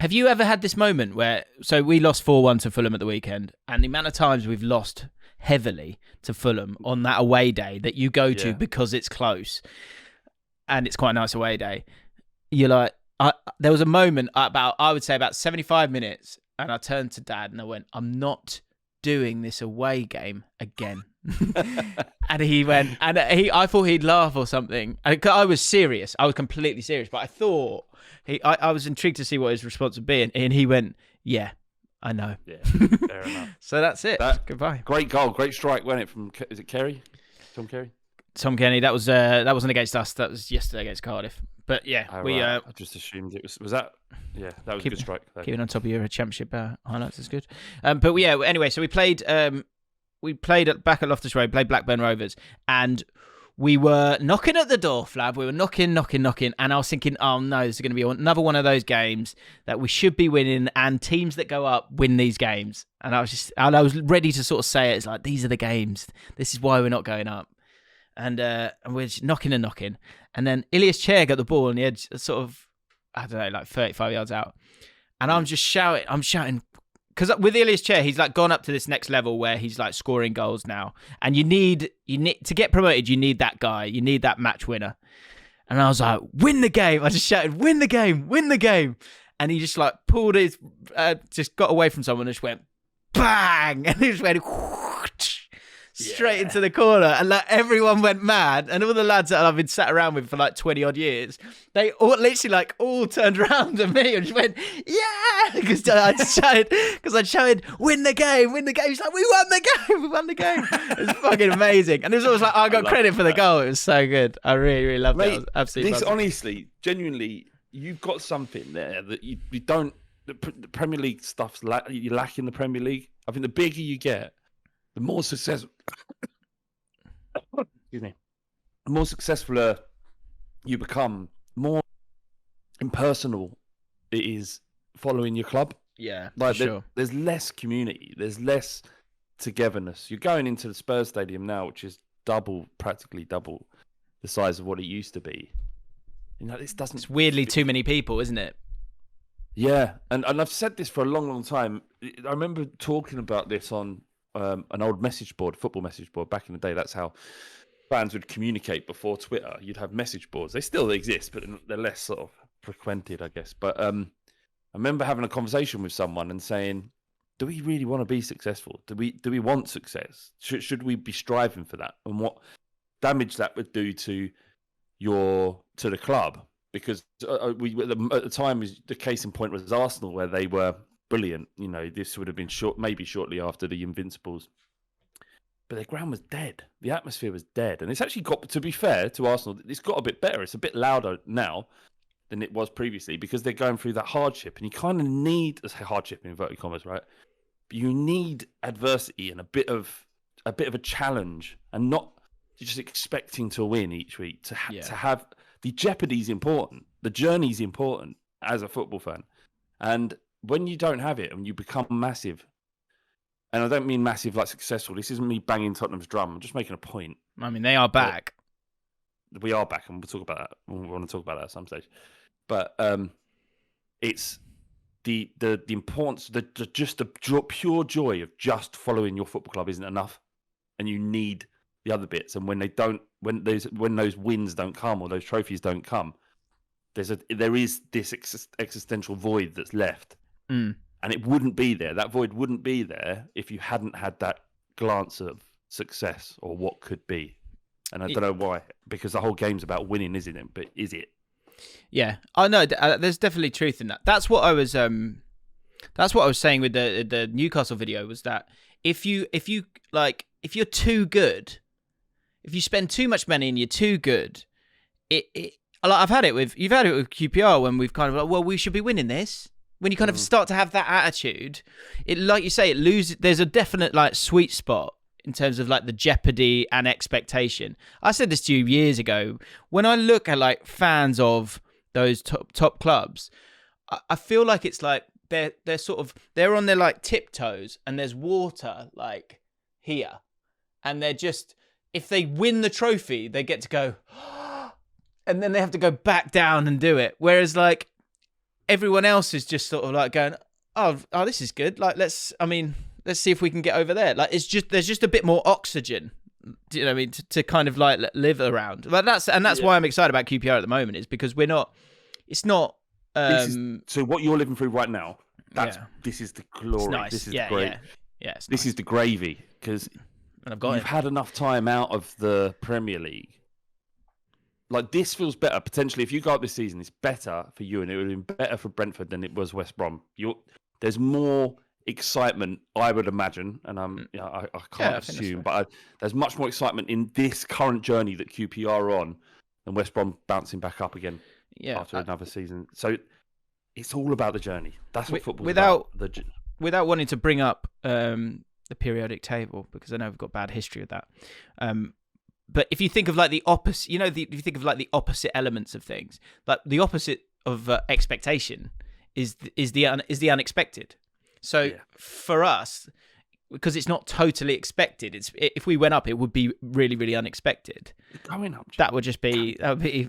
Have you ever had this moment where, so we lost 4-1 to Fulham at the weekend, and the amount of times we've lost heavily to Fulham on that away day that you go to because it's close and it's quite a nice away day, you're like, there was a moment I would say about 75 minutes, and I turned to Dad and I went, I'm not doing this away game again. And he went, and I thought he'd laugh or something. I was serious. I was completely serious, but I thought I was intrigued to see what his response would be, and he went, "Yeah, I know." Yeah, fair enough. So that's it. Goodbye. Great goal, great strike, wasn't it? From is it Kerry? Tom Kerry? Tom Kenny. That wasn't against us. That was yesterday against Cardiff. But yeah, I just assumed it was. Was that? Yeah, that was a good strike. Keeping on top of your championship highlights is good. But yeah, anyway, so we played back at Loftus Road, played Blackburn Rovers, and we were knocking at the door, Flav. We were knocking, and I was thinking, oh no, this is going to be another one of those games that we should be winning, and teams that go up win these games. And I was ready to sort of say it. It's like, these are the games. This is why we're not going up. And we're just knocking, and then Ilias Chair got the ball on the edge, sort of, I don't know, like 35 yards out, and I'm just shouting. I'm shouting. Because with Ilias Chair, he's like gone up to this next level where he's like scoring goals now. And you need to get promoted, you need that guy. You need that match winner. And I was like, win the game. I just shouted, win the game. And he just like pulled his, just got away from someone and just went, bang. And he just went straight into the corner. And like everyone went mad. And all the lads that I've been sat around with for like 20 odd years, they all literally like all turned around to me and just went, yeah, because I shouted, win the game. He's like, we won the game. It was fucking amazing. And it was always like, I got credit for the goal. It was so good. I really, really loved it. I was absolutely this honestly, genuinely, you've got something there that you don't, the Premier League stuff's you lack in the Premier League. I think the bigger you get, the more successful, excuse me, the more successful you become, more impersonal it is following your club. Yeah, like sure. There's less community, there's less togetherness. You're going into the Spurs Stadium now, which is practically double the size of what it used to be. This doesn't. It's weirdly too many people, isn't it? Yeah, and I've said this for a long, long time. I remember talking about this on an old message board, football message board back in the day. That's how fans would communicate before Twitter. You'd have message boards. They still exist, but they're less sort of frequented, I guess. But I remember having a conversation with someone and saying, do we really want to be successful? Do we want success? Should we be striving for that? And what damage that would do to the club? Because at the time, the case in point was Arsenal, where they were brilliant. This would have been maybe shortly after the Invincibles. But their ground was dead. The atmosphere was dead. And it's actually got, to be fair to Arsenal, it's got a bit better. It's a bit louder now than it was previously because they're going through that hardship. And you kind of need, hardship in inverted commas, right? But you need adversity and a bit of a challenge, and not just expecting to win each week. To have the jeopardy is important. The journey is important as a football fan. And when you don't have it and you become massive, and I don't mean massive like successful. This isn't me banging Tottenham's drum. I'm just making a point. I mean, they are back. We are back, and we'll talk about that. We want to talk about that at some stage. But it's the importance, just the pure joy of just following your football club isn't enough, and you need the other bits. And when those wins don't come or those trophies don't come, there is this existential void that's left. And it wouldn't be there. That void wouldn't be there if you hadn't had that glance of success or what could be. And I don't know why, because the whole game's about winning, isn't it? But is it? Yeah, I know. There's definitely truth in that. That's what I was saying with the Newcastle video, was that if you're too good, if you spend too much money and you're too good, you've had it with QPR when we've kind of like, well, we should be winning this. When you kind of start to have that attitude, it, like you say, it loses. There's a definite like sweet spot in terms of like the jeopardy and expectation. I said this to you years ago. When I look at like fans of those top clubs, I feel like it's like they're on their like tiptoes, and there's water like here, and they're just, if they win the trophy, they get to go, and then they have to go back down and do it. Whereas like everyone else is just sort of like going, oh, this is good. Like, let's see if we can get over there. Like, there's just a bit more oxygen. Do you know what I mean? To kind of like live around. But that's why I'm excited about QPR at the moment, is because it's not. So what you're living through right now, this is the glory. Nice. This is the great. Yeah. This is the gravy, because you've had enough time out of the Premier League. Like, this feels better. Potentially, if you go up this season, it's better for you, and it would have been better for Brentford than it was West Brom. There's more excitement, I would imagine, and I can't assume, but there's much more excitement in this current journey that QPR are on than West Brom bouncing back up again after another season. So it's all about the journey. That's what football's about. Without wanting to bring up the periodic table, because I know we've got bad history with that. But if you think of like the opposite, if you think of like the opposite elements of things, like the opposite of expectation is the unexpected. So for us, because it's not totally expected, if we went up, it would be really, really unexpected. Going up, Jim. That would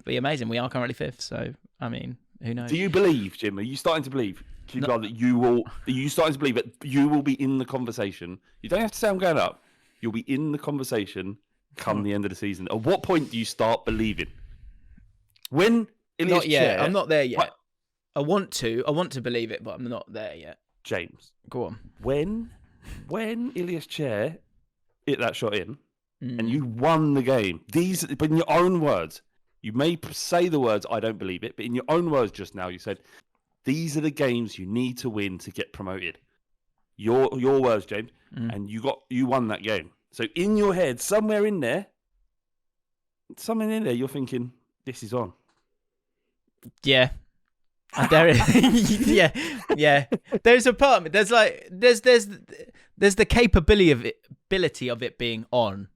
be amazing. We are currently fifth, so I mean, who knows? Do you believe, Jim? Are you starting to believe? That you will? Are you starting to believe that you will be in the conversation? You don't have to say I'm going up. You'll be in the conversation come the end of the season. At what point do you start believing? When not yet. I'm not there yet. What? I want to believe it, but I'm not there yet. James, go on. When Ilias Chair hit that shot in, and you won the game, but in your own words, you may say the words "I don't believe it," but in your own words just now, you said, "These are the games you need to win to get promoted." Your words, James, and you won that game. So in your head, somewhere in there, you're thinking, "This is on." Yeah. Yeah. There's a part of it. There's the capability of it being on.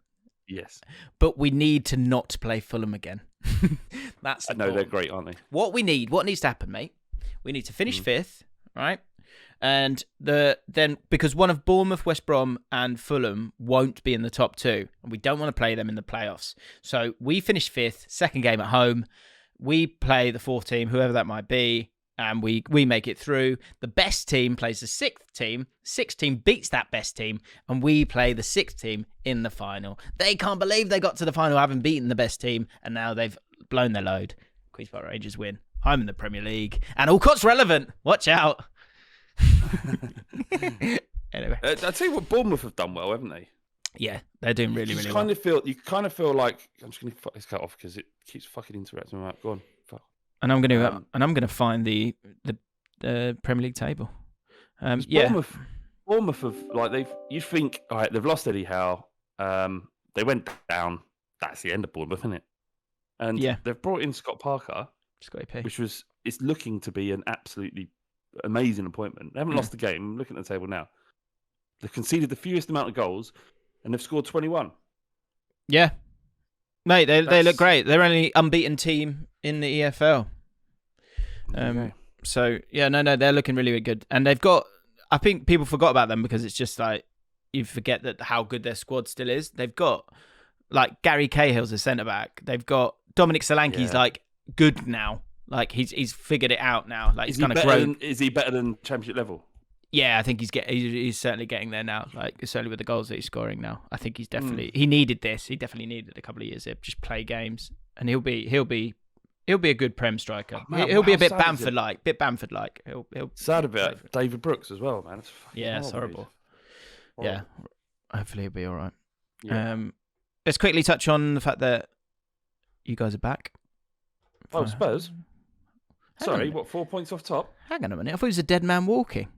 Yes. But we need to not play Fulham again. That's I know they're great, aren't they? What needs to happen, mate? We need to finish fifth, right? And then because one of Bournemouth, West Brom, and Fulham won't be in the top two, and we don't want to play them in the playoffs. So we finish fifth, second game at home. We play the fourth team, whoever that might be, and we make it through. The best team plays the sixth team. Sixth team beats that best team, and we play the sixth team in the final. They can't believe they got to the final having beaten the best team, and now they've blown their load. Queen's Park Rangers win. I'm in the Premier League, and Allcott's relevant. Watch out. Anyway, I tell you what, Bournemouth have done well, haven't they? yeah, they're doing really, really well. You kind of feel like I'm just going to fuck this cut off because it keeps fucking interrupting me. Go on. Fuck. And I'm going to find the Premier League table. Bournemouth have you think all right, they've lost Eddie Howe. They went down. That's the end of Bournemouth, isn't it? And they've brought in Scott Parker, which it's looking to be an absolutely amazing appointment. They haven't lost the game. I'm looking at the table now. They've conceded the fewest amount of goals, and they've scored 21. Yeah. Mate, they look great. They're only unbeaten team in the EFL. So, yeah, no, they're looking really, really good. And they've got, I think people forgot about them because it's just like, you forget that how good their squad still is. They've got, like, Gary Cahill's a centre-back. They've got Dominic Solanke's, like, good now. Like, he's figured it out now. Like, he's kind of grown. Is he better than Championship level? Yeah, I think he's certainly getting there now. Like, certainly with the goals that he's scoring now, I think he's definitely he needed this. He definitely needed a couple of years to just play games, and he'll be a good Prem striker. Oh, man, he'll be a bit Bamford-like. He'll sad about David Brooks as well, man. It's horrible. Yeah, hopefully he'll be all right. Yeah. Let's quickly touch on the fact that you guys are back. Oh, Spurs. Sorry, 4 points off top? Hang on a minute. I thought he was a dead man walking.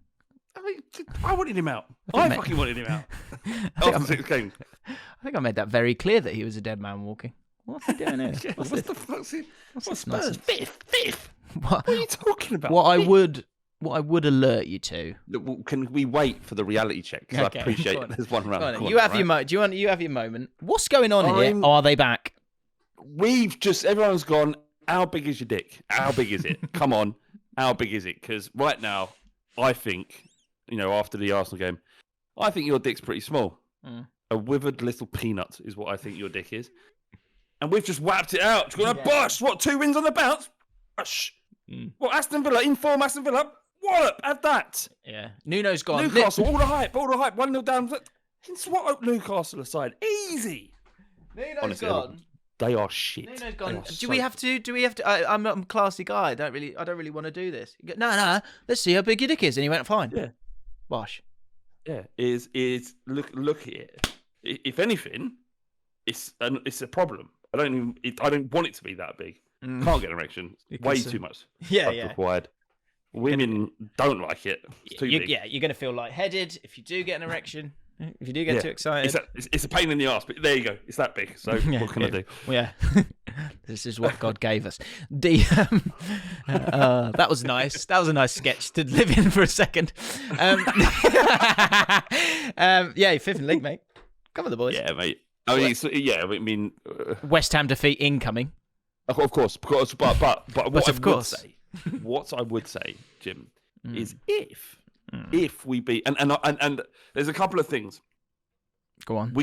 I wanted him out. I fucking wanted him out. After 6 games. I think I made that very clear that he was a dead man walking. What's he doing here? What the fuck's he? What's Spurs? Fifth. What are you talking about? What I would alert you to. Can we wait for the reality check? Because I appreciate there's one round the corner. You have you have your moment. What's going on here? Are they back? Everyone's gone, how big is your dick? How big is it? Come on. How big is it? Because right now, I think, after the Arsenal game, I think your dick's pretty small. A withered little peanut is what I think your dick is. And we've just whapped it out. It's going to bust. What, 2 wins on the bounce? Bush. What, Aston Villa, inform Aston Villa? Wallop, have that. Yeah. Nuno's gone. Newcastle, all the hype. 1-0 down. Swat Newcastle aside. Easy. Nuno's gone. They are shit. Nuno's gone. Do we have to? I'm a classy guy. I don't really want to do this. No. Let's see how big your dick is. And he went, fine. Yeah. Wash. Yeah. Look here. If anything, it's a problem. I don't want it to be that big. Can't get an erection. Way too much. Required. Women don't like it. It's too big. Yeah, you're going to feel lightheaded if you do get an erection. If you do get too excited. It's a pain in the arse, but there you go. It's that big. So what can I do? Well, yeah. This is what God gave us. That was nice. That was a nice sketch to live in for a second. Fifth in league, mate. Come on, the boys. Yeah, mate. I mean, West Ham defeat incoming. Of course, but what I would say, Jim, is if we beat and there's a couple of things. Go on.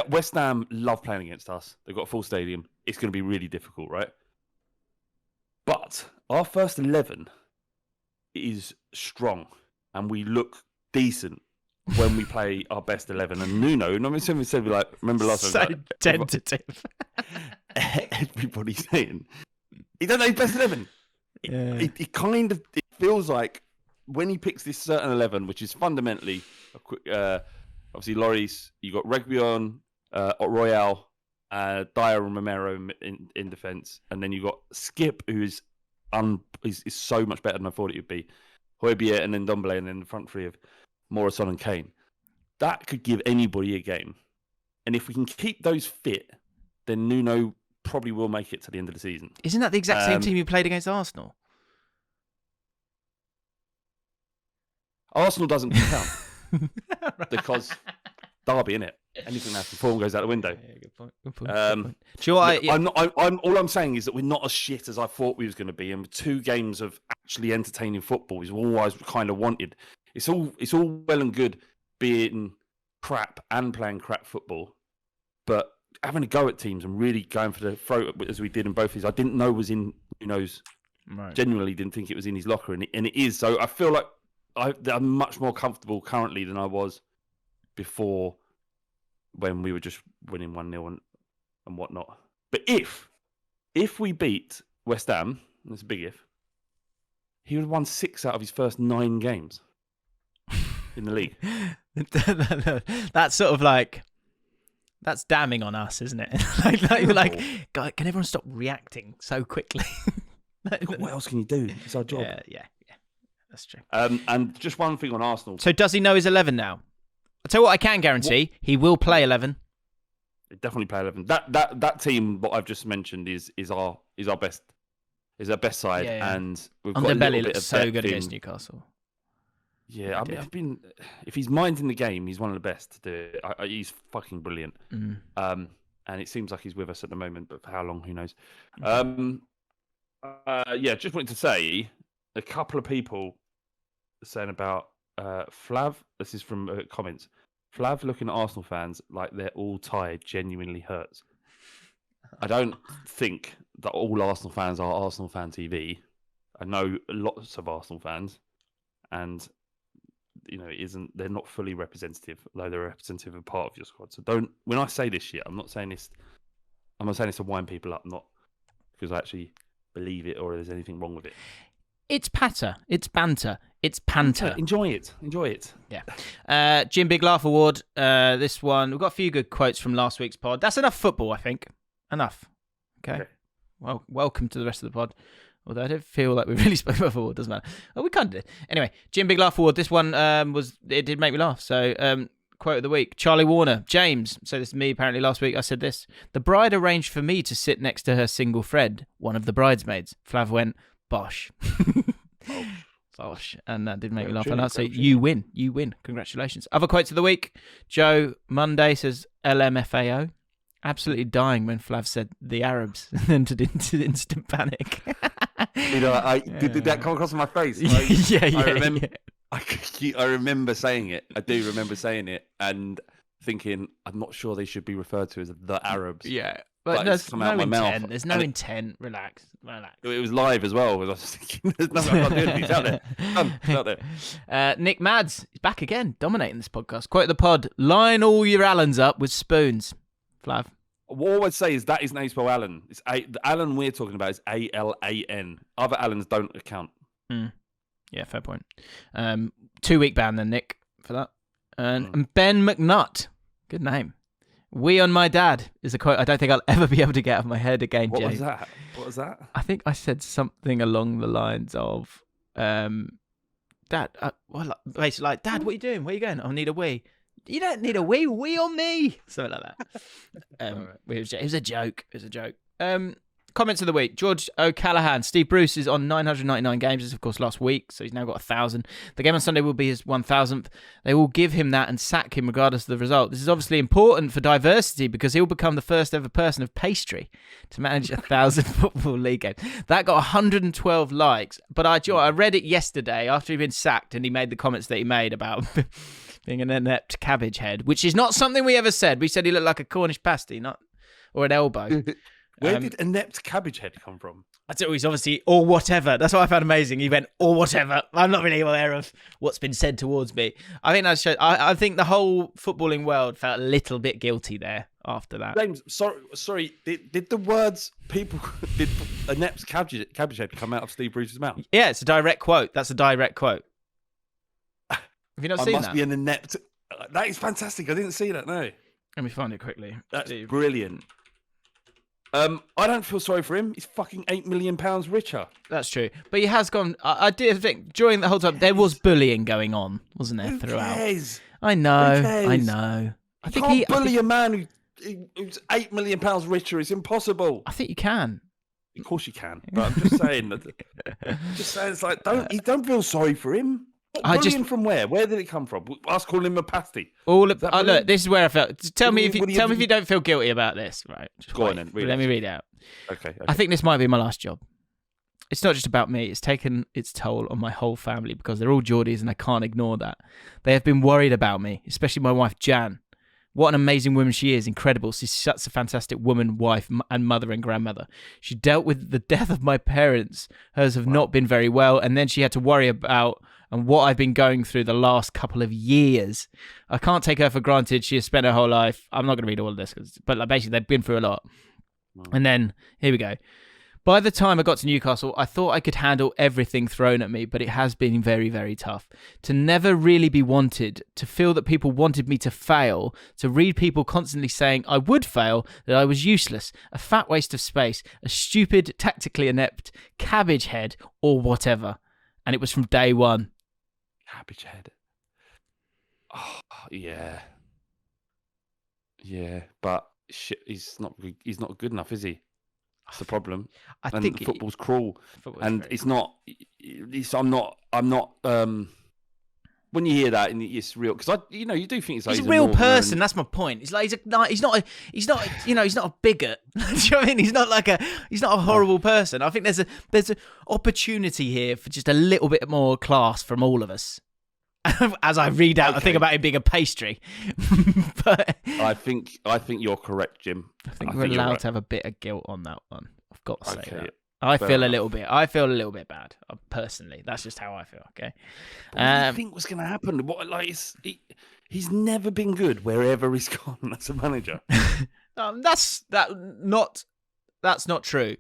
West Ham love playing against us. They've got a full stadium. It's going to be really difficult, right? But our first 11 is strong, and we look decent when we play our best 11. And Nuno, remember last time? So tentative. Everybody's saying he doesn't know his best 11. It feels like when he picks this certain 11, which is fundamentally obviously Lloris, you got Reguilon, Royale, Dyer and Romero in defence, and then you got Skip, who is so much better than I thought it would be. Højbjerg and then Ndombele, and then the front three of Morrison and Kane. That could give anybody a game. And if we can keep those fit, then Nuno probably will make it to the end of the season. Isn't that the exact same team who played against Arsenal? Arsenal doesn't count because Derby, innit? Anything that form goes out the window. Yeah, good point. Do you know what? All I'm saying is that we're not as shit as I thought we was going to be, and 2 games of actually entertaining football is all I kind of wanted. It's all well and good being crap and playing crap football, but having a go at teams and really going for the throat as we did in both of these, I didn't know was in who knows? Right. Genuinely didn't think it was in his locker, and it is. So I feel like I'm much more comfortable currently than I was before, when we were just winning 1-0 and whatnot. But if we beat West Ham, and it's a big if, he would have won 6 out of his first 9 games in the league. That's sort of like, that's damning on us, isn't it? like, God, can everyone stop reacting so quickly? What else can you do? It's our job. Yeah, that's true. And just one thing on Arsenal. So does he know his 11 now? I'll tell you what I can guarantee: he will play 11. Definitely play 11. That team, what I've just mentioned, is our best side, and we've got a little Belly bit looks of so depth good in. against Newcastle. Yeah, if he's mind's in the game, he's one of the best to do it. He's fucking brilliant. And it seems like he's with us at the moment, but for how long, who knows? Just wanted to say, a couple of people saying about Flav. This is from comments. Flav looking at Arsenal fans like they're all tired genuinely hurts. I don't think that all Arsenal fans are Arsenal Fan TV. I know lots of Arsenal fans, and they're not fully representative, although they're representative of part of your squad. So when I say this shit, I'm not saying this to wind people up, not because I actually believe it or there's anything wrong with it. It's patter. It's banter. It's panter. Enjoy it. Yeah. Jim Big Laugh Award. This one, we've got a few good quotes from last week's pod. That's enough football, I think. Enough. Okay. Well, welcome to the rest of the pod. Although I don't feel like we really spoke about football. It doesn't matter. Oh, we kind of did. Anyway, Jim Big Laugh Award. This one it did make me laugh. So, quote of the week. Charlie Warner. James. So this is me apparently last week. I said this. The bride arranged for me to sit next to her single friend, one of the bridesmaids. Flav went, bosh. Bosh. And that did make me laugh. And I'd say, you win. Congratulations. Other quotes of the week. Joe Monday says, LMFAO. Absolutely dying when Flav said the Arabs and entered into instant panic. Did that come across my face? I remember saying it. I do remember saying it and thinking, I'm not sure they should be referred to as the Arabs. Yeah. But there's no intent. Mouth. There's no intent. Relax. It was live as well. I was thinking, there's nothing I can't do. He's out there. He's out there. Nick Mads is back again, dominating this podcast. Quote the pod, line all your Allens up with spoons. Flav. What I would say is that isn't how you spell Allen. The Allen we're talking about is ALAN. Other Allens don't account. Yeah, fair point. 2-week ban then, Nick, for that. And Ben McNutt. Good name. We on my dad is a quote I don't think I'll ever be able to get out of my head again, What James. was that? I think I said something along the lines of, Dad, basically like, Dad, what are you doing? Where are you going? I need a wee. You don't need a wee on me. Something like that. It was a joke. Comments of the week. George O'Callaghan. Steve Bruce is on 999 games. This is, of course, last week, so he's now got 1,000. The game on Sunday will be his 1,000th. They will give him that and sack him regardless of the result. This is obviously important for diversity because he'll become the first ever person of pastry to manage 1,000 Football League games. That got 112 likes, but I read it yesterday after he'd been sacked and he made the comments that he made about being an inept cabbage head, which is not something we ever said. We said he looked like a Cornish pasty, or an elbow. Where did inept cabbage head come from? I don't know, he's obviously, or whatever. That's what I found amazing. He went, or whatever. I'm not really aware of what's been said towards me. I think that showed, I think the whole footballing world felt a little bit guilty there after that. James, sorry. Did the words did inept cabbage head come out of Steve Bruce's mouth? Yeah, it's a direct quote. That's a direct quote. Have you not seen that? Must be an inept. That is fantastic. I didn't see that, no. Let me find it quickly. That's brilliant. I don't feel sorry for him. He's fucking £8 million richer. That's true. But he has gone... I did think during the whole time, there was bullying going on, wasn't there, throughout? Who cares? I know. I think bully a man who's £8 million richer. It's impossible. I think you can. Of course you can. But I'm just saying... it's like, don't feel sorry for him. Bullying from where? Where did it come from? Us calling him a pasty. Look, this is where I felt. Tell me if you don't feel guilty about this, right? Go on then. Let me read it out. Okay. I think this might be my last job. It's not just about me. It's taken its toll on my whole family because they're all Geordies and I can't ignore that. They have been worried about me, especially my wife Jan. What an amazing woman she is. Incredible. She's such a fantastic woman, wife, and mother and grandmother. She dealt with the death of my parents. Hers have not been very well. And then she had to worry about and what I've been going through the last couple of years. I can't take her for granted. She has spent her whole life. I'm not going to read all of this, but like, basically they've been through a lot. And then, here we go. By the time I got to Newcastle, I thought I could handle everything thrown at me, but it has been very, very tough. To never really be wanted, to feel that people wanted me to fail, to read people constantly saying I would fail, that I was useless, a fat waste of space, a stupid, tactically inept, cabbage head, or whatever. And it was from day one. Cabbage head. Oh, yeah. Yeah, but shit, he's not good enough, is he? That's the problem. I think football's cruel, and it's not. I'm not. When you hear that, and it's real, because you do think it's like he's a real person. That's my point. It's like he's not a bigot. Do you know what I mean? He's not a horrible person. I think there's an opportunity here for just a little bit more class from all of us. As I read out, I think about him being a pastry. But I think you're correct, Jim. I think we're allowed to have a bit of guilt on that one. I've got to say that. I feel a little bit bad, personally. That's just how I feel. Okay. What do you think was going to happen? He's never been good wherever he's gone as a manager. That's not true.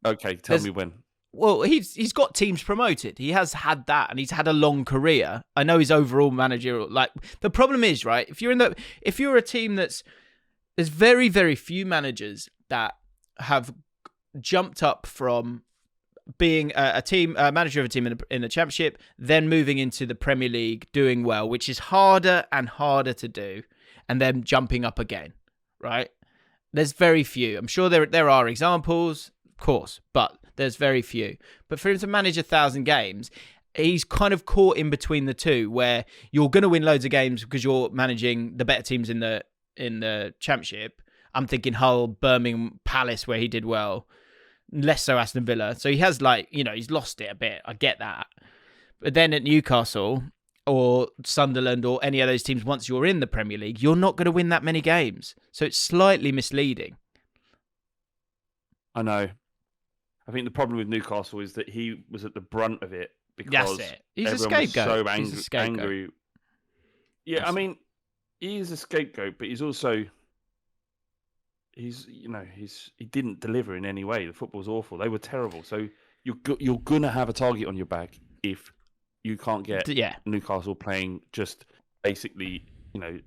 Okay, tell me when. Well, he's got teams promoted. He has had that, and he's had a long career. I know his overall managerial. Like, the problem is, right? If you're a team there's very, very few managers that have jumped up from being a manager of a team in the Championship, then moving into the Premier League, doing well, which is harder and harder to do, and then jumping up again, right? There's very few. I'm sure there are examples, of course, but there's very few. But for him to manage 1,000 games, he's kind of caught in between the two, where you're going to win loads of games because you're managing the better teams in the Championship. I'm thinking Hull, Birmingham, Palace, where he did well. Less so Aston Villa. So he has he's lost it a bit. I get that. But then at Newcastle or Sunderland or any of those teams, once you're in the Premier League, you're not going to win that many games. So it's slightly misleading. I know. I think the problem with Newcastle is that he was at the brunt of it because that's it. He's a scapegoat. So angry. Yeah, that's I mean, he is a scapegoat, but he's also he didn't deliver in any way. The football's awful. They were terrible. So you're gonna have a target on your back if you can't get Newcastle playing just basically. I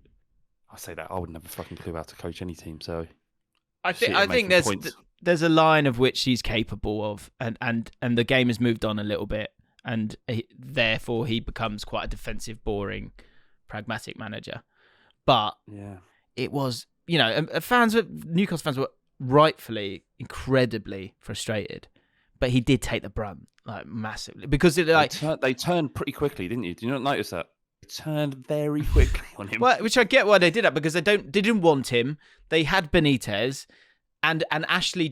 say that I wouldn't have a fucking clue how to coach any team. So I think there's a line of which he's capable of, and the game has moved on a little bit, and therefore he becomes quite a defensive, boring, pragmatic manager. But it was, Newcastle fans were rightfully incredibly frustrated, but he did take the brunt massively because they turned pretty quickly, didn't you? Did you not notice that? They turned very quickly on him. Well, which I get why they did that, because they didn't want him. They had Benitez. And Ashley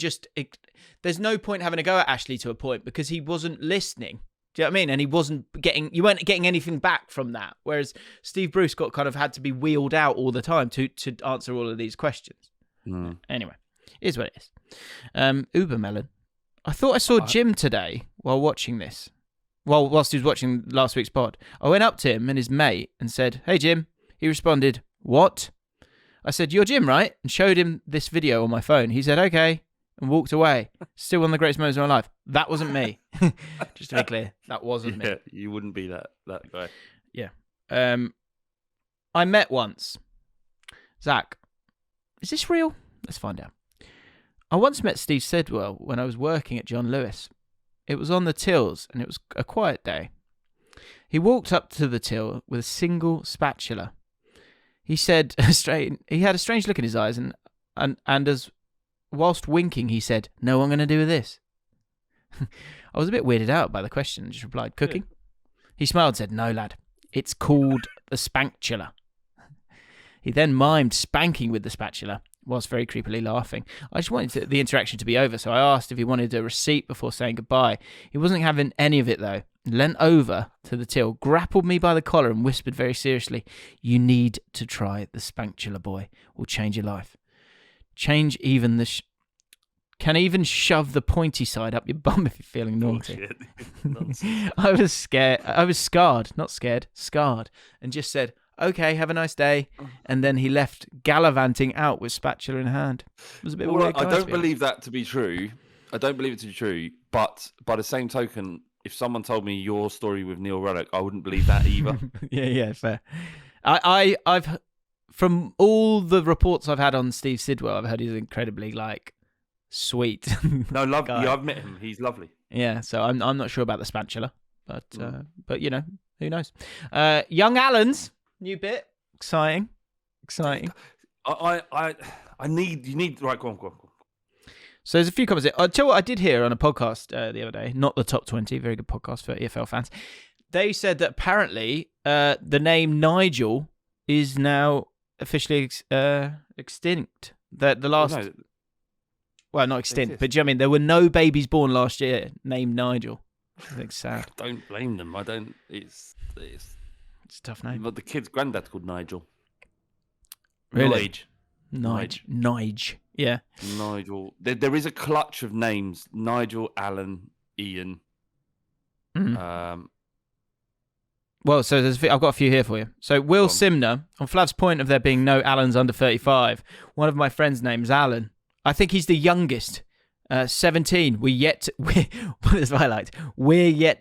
there's no point having a go at Ashley to a point because he wasn't listening. Do you know what I mean? And you weren't getting anything back from that. Whereas Steve Bruce had to be wheeled out all the time to answer all of these questions. Anyway, here's what it is. Uber Melon. I thought I saw Jim today while watching this. Whilst he was watching last week's pod. I went up to him and his mate and said, "Hey Jim." He responded, "What?" I said, "You're Jim, right?" And showed him this video on my phone. He said, "Okay," and walked away. Still one of the greatest moments of my life. That wasn't me. Just to be clear, that wasn't me. You wouldn't be that guy. Yeah. I met once. Zach, is this real? Let's find out. I once met Steve Sidwell when I was working at John Lewis. It was on the tills, and it was a quiet day. He walked up to the till with a single spatula. He said, he had a strange look in his eyes, and as whilst winking, he said, "Know what I'm going to do with this?" I was a bit weirded out by the question and just replied, "Cooking?" He smiled and said, "No, lad. It's called the spankula." He then mimed spanking with the spatula, whilst very creepily laughing. I just wanted the interaction to be over, so I asked if he wanted a receipt before saying goodbye. He wasn't having any of it, though. leant over to the till, grappled me by the collar and whispered very seriously, "You need to try the Spankula, boy. Will change your life. Change even the... Can even shove the pointy side up your bum if you're feeling naughty." I was scared. I was scarred. Not scared. Scarred. And just said, "Okay, have a nice day." And then he left gallivanting out with spatula in hand. It was a bit of a weird guy, I don't believe that to be true. I don't believe it to be true. But by the same token, if someone told me your story with Neil Ruddock, I wouldn't believe that either. Yeah, fair. I've from all the reports I've had on Steve Sidwell, I've heard he's incredibly sweet. No, love. guy. Yeah, I've met him. He's lovely. Yeah, so I'm not sure about the spatula, but who knows? Young Allen's new bit, exciting. I need right. Go on. So there's a few comments. I'll tell you what I did hear on a podcast the other day, not the Top 20, very good podcast for EFL fans. They said that apparently the name Nigel is now officially extinct. That the last, well, not extinct, but do you know what I mean? There were no babies born last year named Nigel. I think it's sad. Don't blame them. I don't. It's a tough name. But the kid's granddad's called Nigel. Really? Nige. Yeah. Nigel. There is a clutch of names: Nigel, Alan, Ian. Mm. Well, so I've got a few here for you. So Will Simner, on Flav's point of there being no Allens under 35, one of my friends' name's Alan. I think he's the youngest. 17. We're yet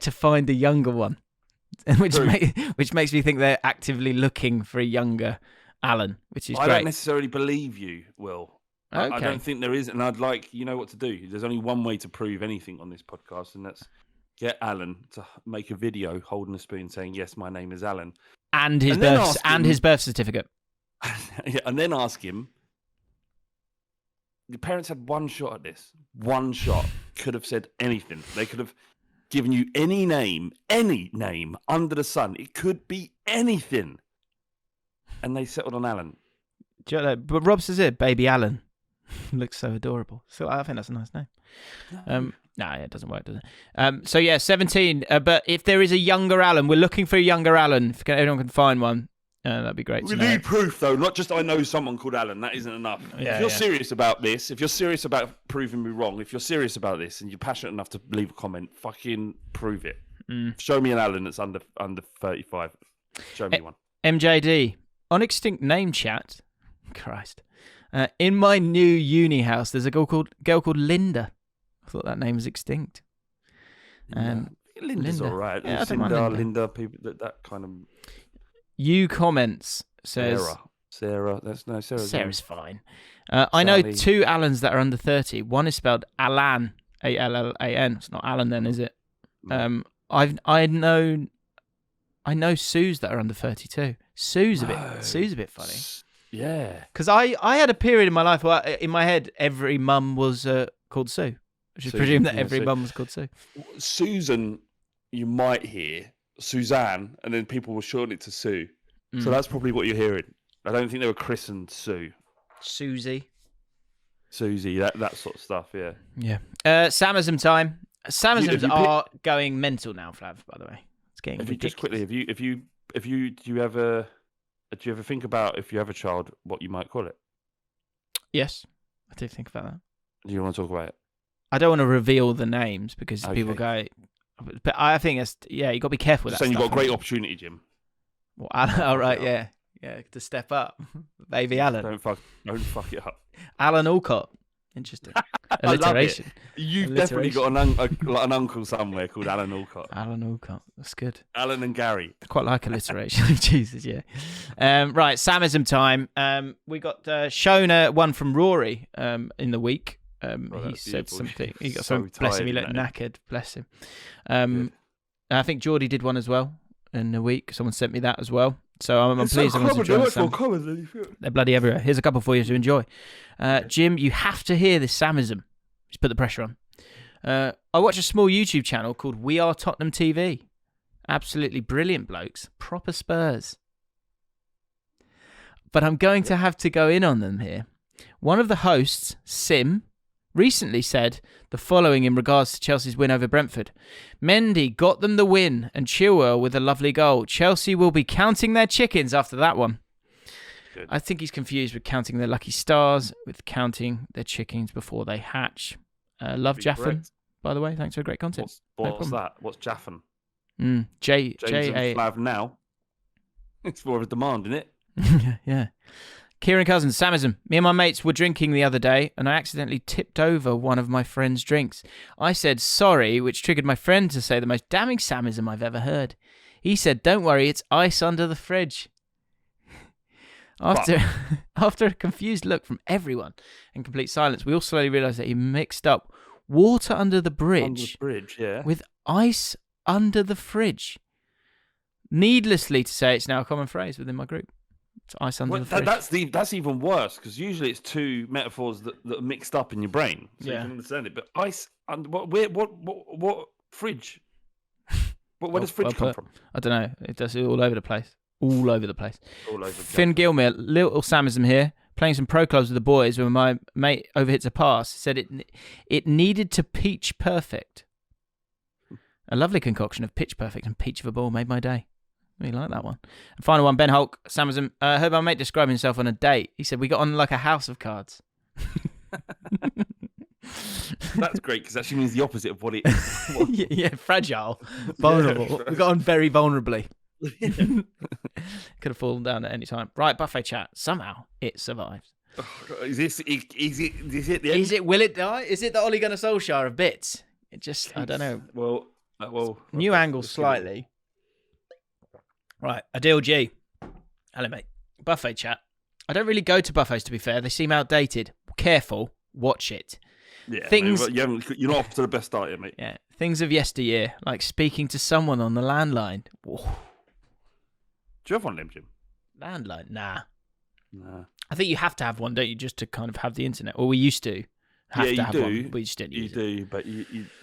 to find a younger one, which makes me think they're actively looking for a younger Alan, which is great. I don't necessarily believe you, Will. Okay. I don't think there is, and I'd like, you know what to do. There's only one way to prove anything on this podcast, and that's get Alan to make a video holding a spoon saying, "Yes, my name is Alan," and his birth certificate. Yeah, and then ask him. Your parents had one shot at this. One shot. Could have said anything. They could have given you any name under the sun. It could be anything. And they settled on Alan. Do you know, but Rob says it, baby Alan. Looks so adorable. So I think that's a nice name. No, it doesn't work, does it? So yeah, 17. But if there is a younger Alan, we're looking for a younger Alan. If anyone can find one, that'd be great. We need proof, though, not just I know someone called Alan. That isn't enough. Yeah, if you're serious about this, if you're serious about proving me wrong, if you're serious about this and you're passionate enough to leave a comment, fucking prove it. Show me an Alan that's under 35. Show me one. MJD. On Extinct Name Chat, Christ. In my new uni house, there's a girl called Linda. I thought that name was extinct. Linda's all right. Yeah, Linda, people that kind of. You comments says Sarah. Sarah's fine. I know two Allens that are under 30. One is spelled Alan, Allan. It's not Alan, then, is it? No. I know Sue's that are under 32. Sue's a bit funny. Yeah. Because I had a period in my life where in my head every mum was called Sue. I should presume that every mum was called Sue. Susan, you might hear Suzanne, and then people will shorten it to Sue. So that's probably what you're hearing. I don't think they were christened Sue. Susie, that sort of stuff. Yeah. Yeah. Samism time. Samisms are going mental now, Flav. By the way, it's getting ridiculous. Just quickly, do you ever think about if you have a child, what you might call it? Yes, I do think about that. Do you want to talk about it? I don't want to reveal the names because people go. But I think you got to be careful with that. Saying you've got a great opportunity, Jim. Well, Alan, all right, yeah, to step up, baby Alan. Don't fuck it up. Alan Allcott, interesting. Alliteration. You've definitely got an uncle somewhere called Alan Allcott. Alan Allcott, that's good. Alan and Gary. I quite like alliteration. Jesus, yeah. Right, Samism time. We got Shona one from Rory in the week. He said something. He got something. Bless him. He looked knackered. Bless him. I think Geordie did one as well in the week. Someone sent me that as well. So I'm pleased. They're bloody everywhere. Here's a couple for you to enjoy. Jim, you have to hear this Samism. Just put the pressure on. I watch a small YouTube channel called We Are Tottenham TV. Absolutely brilliant blokes. Proper Spurs. But I'm going to have to go in on them here. One of the hosts, Sim, recently said the following in regards to Chelsea's win over Brentford. Mendy got them the win and Chilwell with a lovely goal. Chelsea will be counting their chickens after that one. Good. I think he's confused with counting their lucky stars with counting their chickens before they hatch. Love Jaffin, correct. by the way. Thanks for great content. What's that? What's Jaffin? James and Flav now. It's more of a demand, isn't it? Yeah. Kieran Cousins, Samism. Me and my mates were drinking the other day and I accidentally tipped over one of my friend's drinks. I said sorry, which triggered my friend to say the most damning Samism I've ever heard. He said, don't worry, it's ice under the fridge. After a confused look from everyone and complete silence, we all slowly realised that he mixed up water under the bridge, with ice under the fridge. Needlessly to say, it's now a common phrase within my group. It's ice under the fridge. That's even worse because usually it's two metaphors that are mixed up in your brain, so you can understand it. But ice under what fridge? Where does fridge come from? I don't know. It does it all over the place. All over the place. Finn Gilmore, little Samism here, playing some pro clubs with the boys when my mate overhits a pass. Said it needed to peach perfect. A lovely concoction of pitch perfect and peach of a ball made my day. Really like that one. And final one, Ben Hulk, Samism. Heard my mate describe himself on a date. He said, we got on like a house of cards. That's great because that actually means the opposite of what it yeah, fragile, vulnerable. Yeah. We got on very vulnerably. Could have fallen down at any time. Right, buffet chat. Somehow it survives. Is it the end? Is it? Will it die? Is it the Ole Gunnar Solskjaer of bits? It just, I don't know. Well, new angle slightly. Right, Adil G. Hello, mate. Buffet chat. I don't really go to buffets, to be fair. They seem outdated. Careful. Watch it. Yeah, things. Mate, you're not off to the best start yet, mate. Yeah, things of yesteryear, like speaking to someone on the landline. Whoa. Do you have one of them, Jim? Landline? Nah. Nah. I think you have to have one, don't you, just to kind of have the internet? Or we used to have to have one, but you just didn't use it. You do, but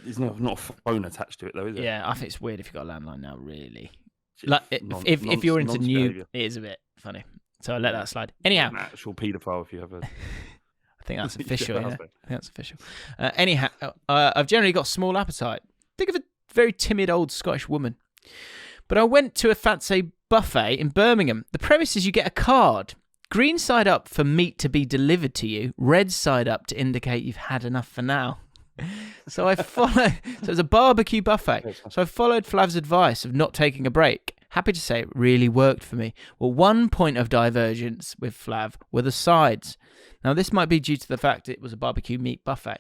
there's not a phone attached to it, though, is it? Yeah, I think it's weird if you've got a landline now, really. Like, if you're into new, it is a bit funny. So I let that slide. Anyhow. An actual paedophile if you have a... I think that's official. Yeah. I think that's official. Anyhow, I've generally got a small appetite. Think of a very timid old Scottish woman. But I went to a fancy buffet in Birmingham. The premise is you get a card. Green side up for meat to be delivered to you. Red side up to indicate you've had enough for now. So I followed. So it was a barbecue buffet. So I followed Flav's advice of not taking a break. Happy to say it really worked for me. Well, one point of divergence with Flav were the sides. Now, this might be due to the fact it was a barbecue meat buffet.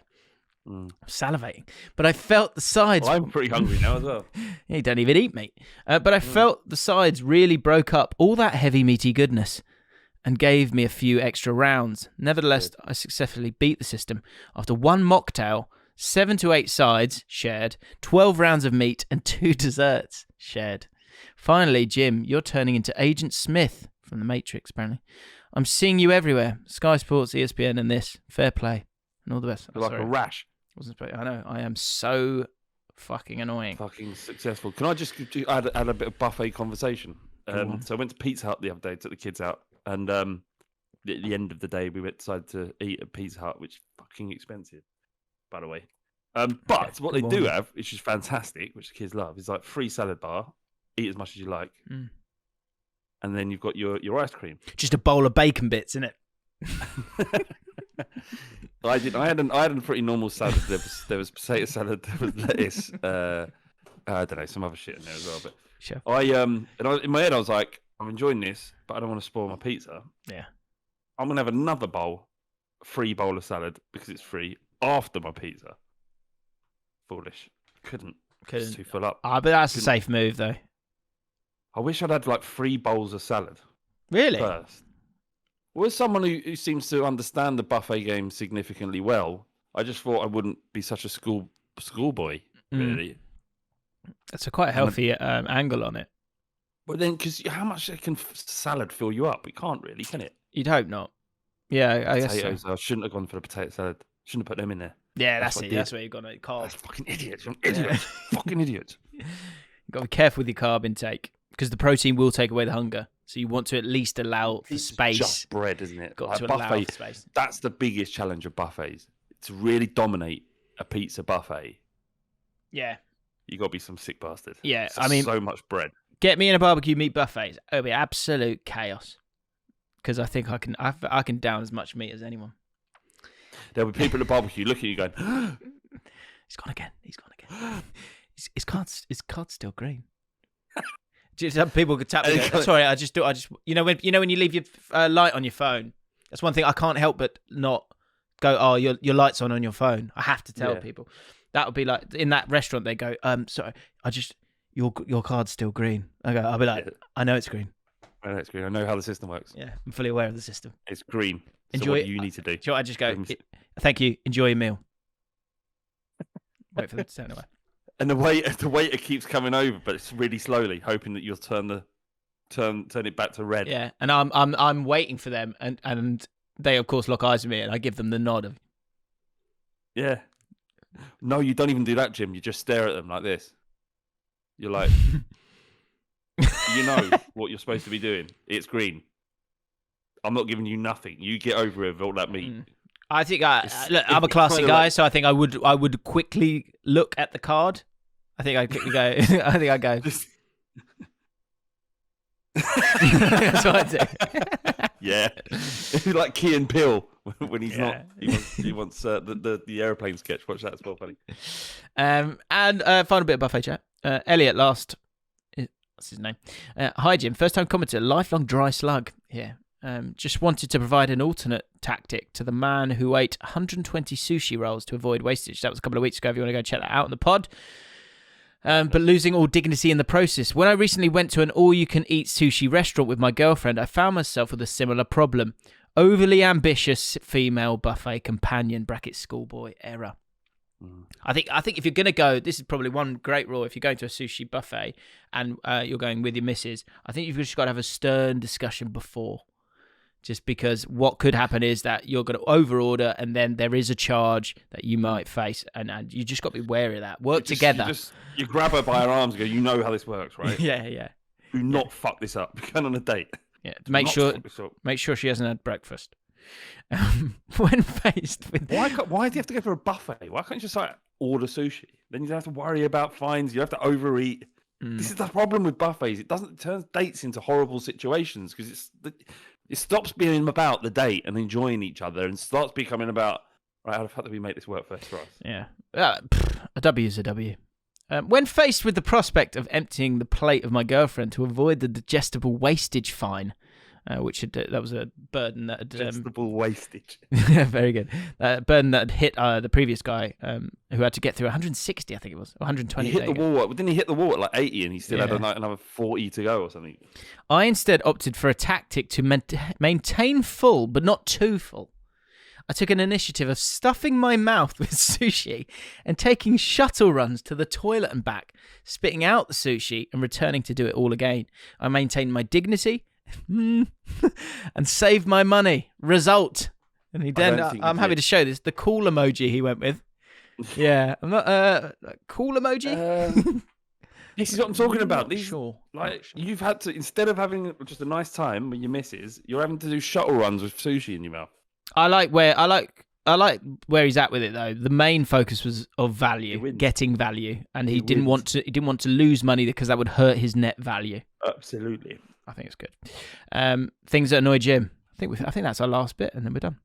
I'm salivating. But I felt the sides... Well, I'm pretty hungry now as well. You don't even eat meat. But I felt the sides really broke up all that heavy meaty goodness and gave me a few extra rounds. Nevertheless, I successfully beat the system. After one mocktail, 7 to 8 sides shared, 12 rounds of meat and 2 desserts shared. Finally, Jim, you're turning into Agent Smith from The Matrix, apparently. I'm seeing you everywhere. Sky Sports, ESPN, and this. Fair play. And all the best. You're like a rash. I know. I am so fucking annoying. Fucking successful. Can I just add a bit of buffet conversation? So I went to Pizza Hut the other day, took the kids out, and at the end of the day, we decided to eat at Pizza Hut, which is fucking expensive, by the way. But what they do have, which is fantastic, which the kids love, is like free salad bar. Eat as much as you like. And then you've got your ice cream. Just a bowl of bacon bits, innit? I had a pretty normal salad. There was potato salad. There was lettuce. I don't know, some other shit in there as well. But sure. In my head, I was like, I'm enjoying this, but I don't want to spoil my pizza. Yeah. I'm gonna have another free bowl of salad because it's free after my pizza. Foolish. Couldn't. It's too full up. But that's a safe move, though. I wish I'd had like 3 bowls of salad. Really? First. Well, as someone who seems to understand the buffet game significantly well, I just thought I wouldn't be such a schoolboy, really. That's a quite healthy angle on it. But then, because how much can salad fill you up? It can't really, can it? You'd hope not. Yeah, I guess so. I shouldn't have gone for the potato salad. Shouldn't have put them in there. Yeah, that's it. That's where you've got to carb. That's fucking idiots. I'm idiots. Fucking idiots. You've got to be careful with your carb intake because the protein will take away the hunger. So you want to at least allow for space. It's just bread, isn't it? Got to allow for space. That's the biggest challenge of buffets. to really dominate a pizza buffet, Yeah. you got to be some sick bastard. Yeah, It's I mean, so much bread. get me in a barbecue meat buffet. It'll be absolute chaos. Because I think I can down as much meat as anyone. There'll be people at the barbecue looking at you going, He's gone again. His card's still green. Some people could tap me. Sorry, I just you know when you leave your light on your phone. That's one thing I can't help but not go. Oh, your light's on your phone. I have to tell people. That would be like in that restaurant. They go, sorry, your card's still green. I'll be like, I know it's green. I know it's green. I know how the system works. Yeah, I'm fully aware of the system. It's green. Enjoy so what it. do you need to do? I just go, thank you. Enjoy your meal. Wait for them to turn away. And the waiter keeps coming over, but it's really slowly, hoping that you'll turn it back to red. Yeah, and I'm waiting for them, and they of course lock eyes with me, and I give them the nod of. Yeah. No, you don't even do that, Jim. You just stare at them like this. You're like, you know what you're supposed to be doing. It's green. I'm not giving you nothing. You get over it with all that meat. I think look, I'm a classy guy, so I think I would quickly look at the card. I think I'd quickly go. I think I'd go. That's what I do. Yeah, like Key and Peele when he's not. He wants the aeroplane sketch. Watch that; it's well funny. And final bit of buffet chat. Elliot last. What's his name? Hi Jim, first time commenter, lifelong dry slug here. Just wanted to provide an alternate tactic to the man who ate 120 sushi rolls to avoid wastage. That was a couple of weeks ago. If you want to go check that out in the pod. But losing all dignity in the process. When I recently went to an all-you-can-eat sushi restaurant with my girlfriend, I found myself with a similar problem. Overly ambitious female buffet companion, (schoolboy error). I think if you're going to go, this is probably one great rule. If you're going to a sushi buffet and you're going with your missus, I think you've just got to have a stern discussion before. Just because what could happen is that you're going to overorder and then there is a charge that you might face. And you just got to be wary of that. Work together. You grab her by her arms and go, you know how this works, right? Yeah. Do not fuck this up. You're going on a date. Yeah, make sure she hasn't had breakfast. When faced with... Why do you have to go for a buffet? Why can't you just order sushi? Then you don't have to worry about fines. You have to overeat. This is the problem with buffets. It turns dates into horrible situations because it stops being about the date and enjoying each other and starts becoming about, right, how the fuck do we make this work first for us? Yeah. A W is a W. When faced with the prospect of emptying the plate of my girlfriend to avoid the digestible wastage fine, that was a burden that had... digestible wastage. Very good. Burden that had hit the previous guy who had to get through 160, I think it was, 120. He hit the wall. Didn't he hit the wall at like 80 and he still had another 40 to go or something? I instead opted for a tactic to maintain full, but not too full. I took an initiative of stuffing my mouth with sushi and taking shuttle runs to the toilet and back, spitting out the sushi and returning to do it all again. I maintained my dignity and saved my money. Result. And I'm happy to show this. The cool emoji he went with. Yeah. I'm not cool emoji. This is what I'm talking about. Sure. You've had to, instead of having just a nice time with your missus, you're having to do shuttle runs with sushi in your mouth. I like where he's at with it though. The main focus was of value, getting value, and he didn't want to lose money because that would hurt his net value. Absolutely. I think it's good. Things that annoy Jim. I think that's our last bit, and then we're done.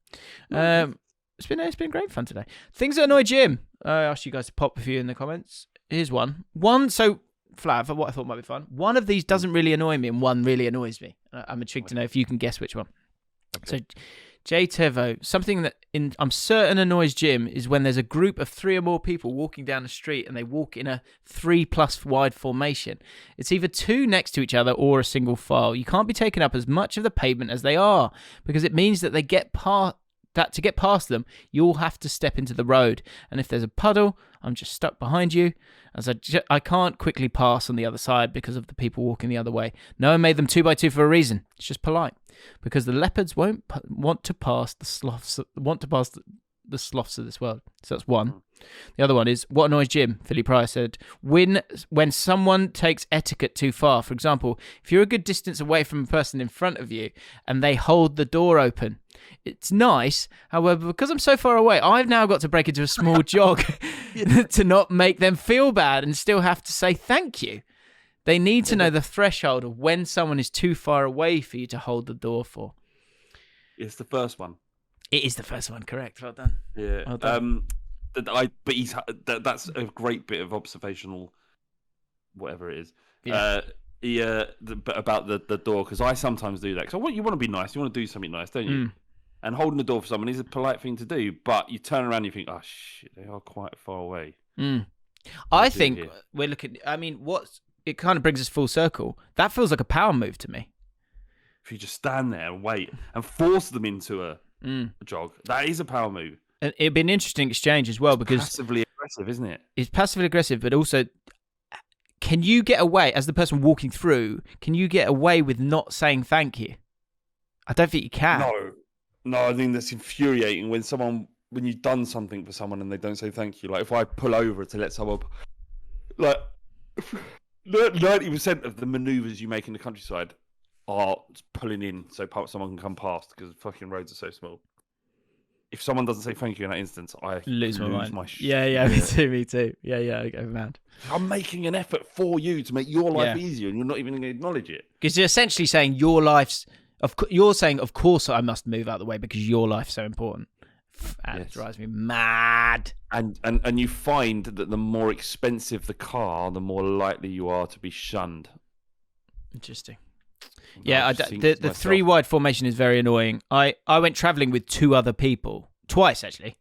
It's been great fun today. Things that annoy Jim. I asked you guys to pop a few in the comments. Here's one. So Flav, what I thought might be fun. One of these doesn't really annoy me, and one really annoys me. I'm intrigued to know if you can guess which one. Okay. So, J Tevo, something that I'm certain annoys Jim is when there's a group of 3 or more people walking down the street and they walk in a 3+ wide formation. It's either 2 next to each other or a single file. You can't be taking up as much of the pavement as they are because it means that to get past them, you'll have to step into the road. And if there's a puddle, I'm just stuck behind you as I can't quickly pass on the other side because of the people walking the other way. No one made them 2x2 for a reason. It's just polite. Because the leopards won't want to pass the sloths. the sloths of this world. So that's one. The other one is, what annoys Jim? Philly Pryor said, when someone takes etiquette too far. For example, if you're a good distance away from a person in front of you and they hold the door open, it's nice. However, because I'm so far away, I've now got to break into a small jog to not make them feel bad and still have to say thank you. They need to know the threshold of when someone is too far away for you to hold the door for. It's the first one. It is the first one, correct. Well done. Yeah. Well done. That's a great bit of observational, whatever it is. Yeah. About the door, because I sometimes do that. Because you want to be nice, you want to do something nice, don't you? And holding the door for someone is a polite thing to do, but you turn around and you think, oh shit, they are quite far away. I think we're looking. I mean, it kind of brings us full circle. That feels like a power move to me. If you just stand there and wait and force them into a jog, that is a power move. And it'd be an interesting exchange as well, because passively aggressive, isn't it? It's passively aggressive, but also, can you get away as the person walking through? Can you get away with not saying thank you? I don't think you can. No, I think that's infuriating when you've done something for someone and they don't say thank you. Like if I pull over to let someone, like 90% of the manoeuvres you make in the countryside are pulling in so someone can come past because fucking roads are so small. If someone doesn't say thank you in that instance, I lose my mind. Yeah, me too. Yeah, I go mad. I'm making an effort for you to make your life easier, and you're not even going to acknowledge it. Because you're essentially saying you're saying, of course I must move out of the way because your life's so important. And it drives me mad. And you find that the more expensive the car, the more likely you are to be shunned. Interesting. Yeah, the three wide formation is very annoying. I went travelling with two other people, twice actually.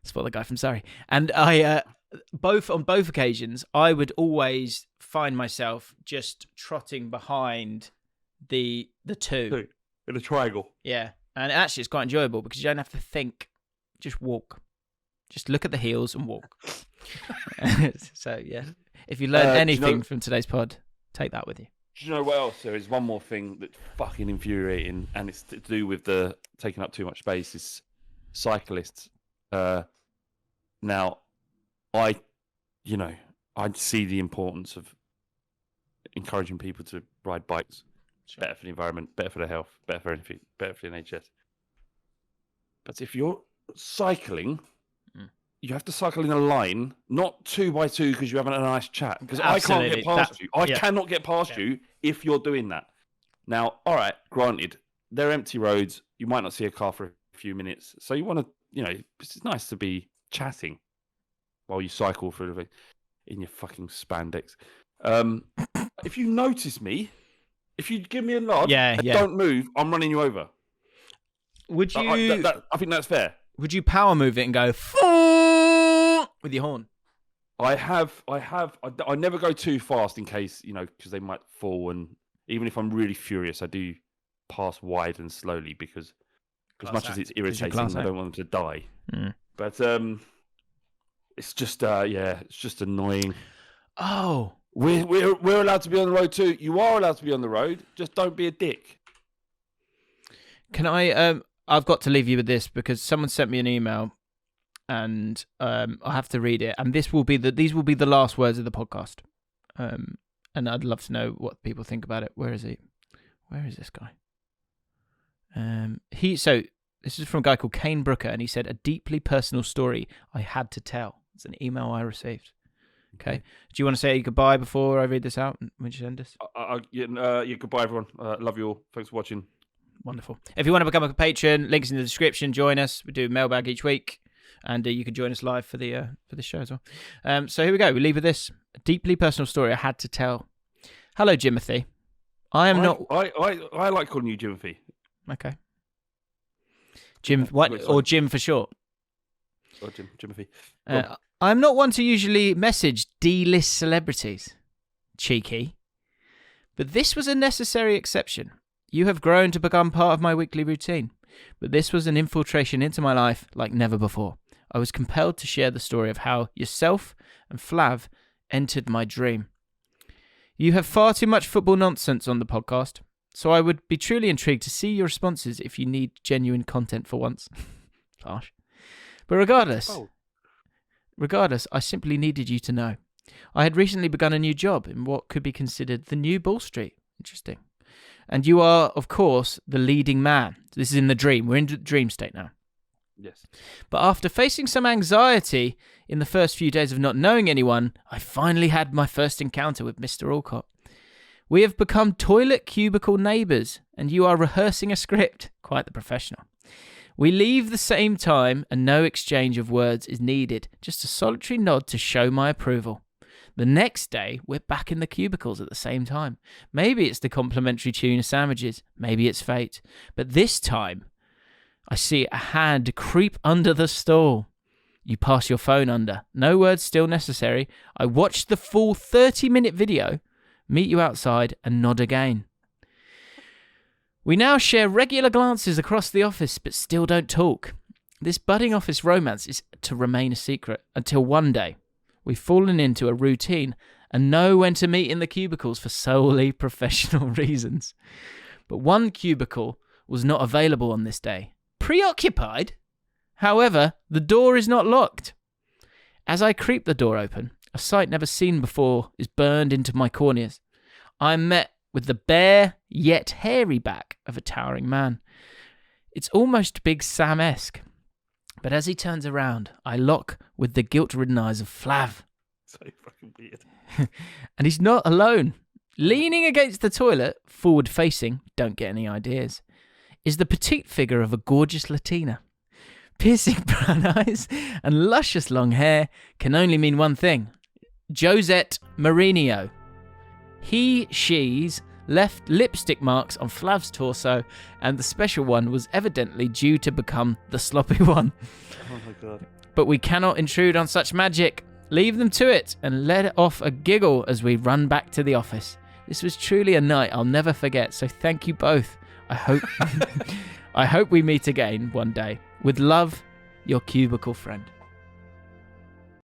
Spot the guy from Surrey. And on both occasions, I would always find myself just trotting behind the two. In a triangle. Yeah. And actually, it's quite enjoyable because you don't have to think. Just walk. Just look at the heels and walk. So, yeah. If you learn anything from today's pod, take that with you. Do you know what else? There is one more thing that's fucking infuriating, and it's to do with the taking up too much space, is cyclists. Now, I see the importance of encouraging people to ride bikes. Sure. Better for the environment, better for their health, better for anything, better for the NHS. But if you're cycling, you have to cycle in a line, not 2 by 2 because you're having a nice chat. Because I can't get past you. I cannot get past you if you're doing that. Now, all right, granted, they're empty roads. You might not see a car for a few minutes. So you want to, it's nice to be chatting while you cycle through in your fucking spandex. If you notice me, if you give me a nod and don't move, I'm running you over. Would you? I think that's fair. Would you power move it and go with your horn? I never go too fast in case, because they might fall. And even if I'm really furious, I do pass wide and slowly because as much as it's irritating, I don't want them to die. But it's just annoying. Oh. We're allowed to be on the road too. You are allowed to be on the road. Just don't be a dick. Can I? I've got to leave you with this because someone sent me an email, and I have to read it. And these will be the last words of the podcast. And I'd love to know what people think about it. Where is he? Where is this guy? This is from a guy called Kane Brooker, and he said, "A deeply personal story I had to tell." It's an email I received. Okay. Do you want to say goodbye before I read this out? Would you end us? Goodbye, everyone. Love you all. Thanks for watching. Wonderful. If you want to become a patron, links in the description. Join us. We do mailbag each week, and you can join us live for the show as well. So here we go. We leave with this. A deeply personal story I had to tell. Hello, Jimothy. I like calling you Jimothy. Okay. Jim, what? Or Jim for short? Or Jimothy. I'm not one to usually message D-list celebrities. Cheeky. But this was a necessary exception. You have grown to become part of my weekly routine. But this was an infiltration into my life like never before. I was compelled to share the story of how yourself and Flav entered my dream. You have far too much football nonsense on the podcast, so I would be truly intrigued to see your responses if you need genuine content for once. Harsh. But regardless, Oh. I simply needed you to know. I had recently begun a new job in what could be considered the new Ball Street. Interesting. And you are, of course, the leading man. This is in the dream. We're in the dream state now. Yes. But after facing some anxiety in the first few days of not knowing anyone, I finally had my first encounter with Mr. Allcott. We have become toilet cubicle neighbours, and you are rehearsing a script. Quite the professional. We leave the same time, and no exchange of words is needed, just a solitary nod to show my approval. The next day, we're back in the cubicles at the same time. Maybe it's the complimentary tuna sandwiches, maybe it's fate. But this time, I see a hand creep under the stall. You pass your phone under. No words still necessary. I watch the full 30-minute video, meet you outside, and nod again. We now share regular glances across the office, but still don't talk. This budding office romance is to remain a secret until one day we've fallen into a routine and know when to meet in the cubicles for solely professional reasons. But one cubicle was not available on this day. Preoccupied? However, the door is not locked. As I creep the door open, a sight never seen before is burned into my corneas. I am met with the bare yet hairy back of a towering man. It's almost Big Sam-esque. But as he turns around, I lock with the guilt-ridden eyes of Flav. So fucking weird. And he's not alone. Leaning against the toilet, forward-facing, don't get any ideas, is the petite figure of a gorgeous Latina. Piercing brown eyes and luscious long hair can only mean one thing. Josette Mourinho. She's left lipstick marks on Flav's torso, and the special one was evidently due to become the sloppy one. Oh my God. But we cannot intrude on such magic. Leave them to it and let off a giggle as we run back to the office. This was truly a night I'll never forget, so thank you both. I hope we meet again one day. With love, your cubicle friend.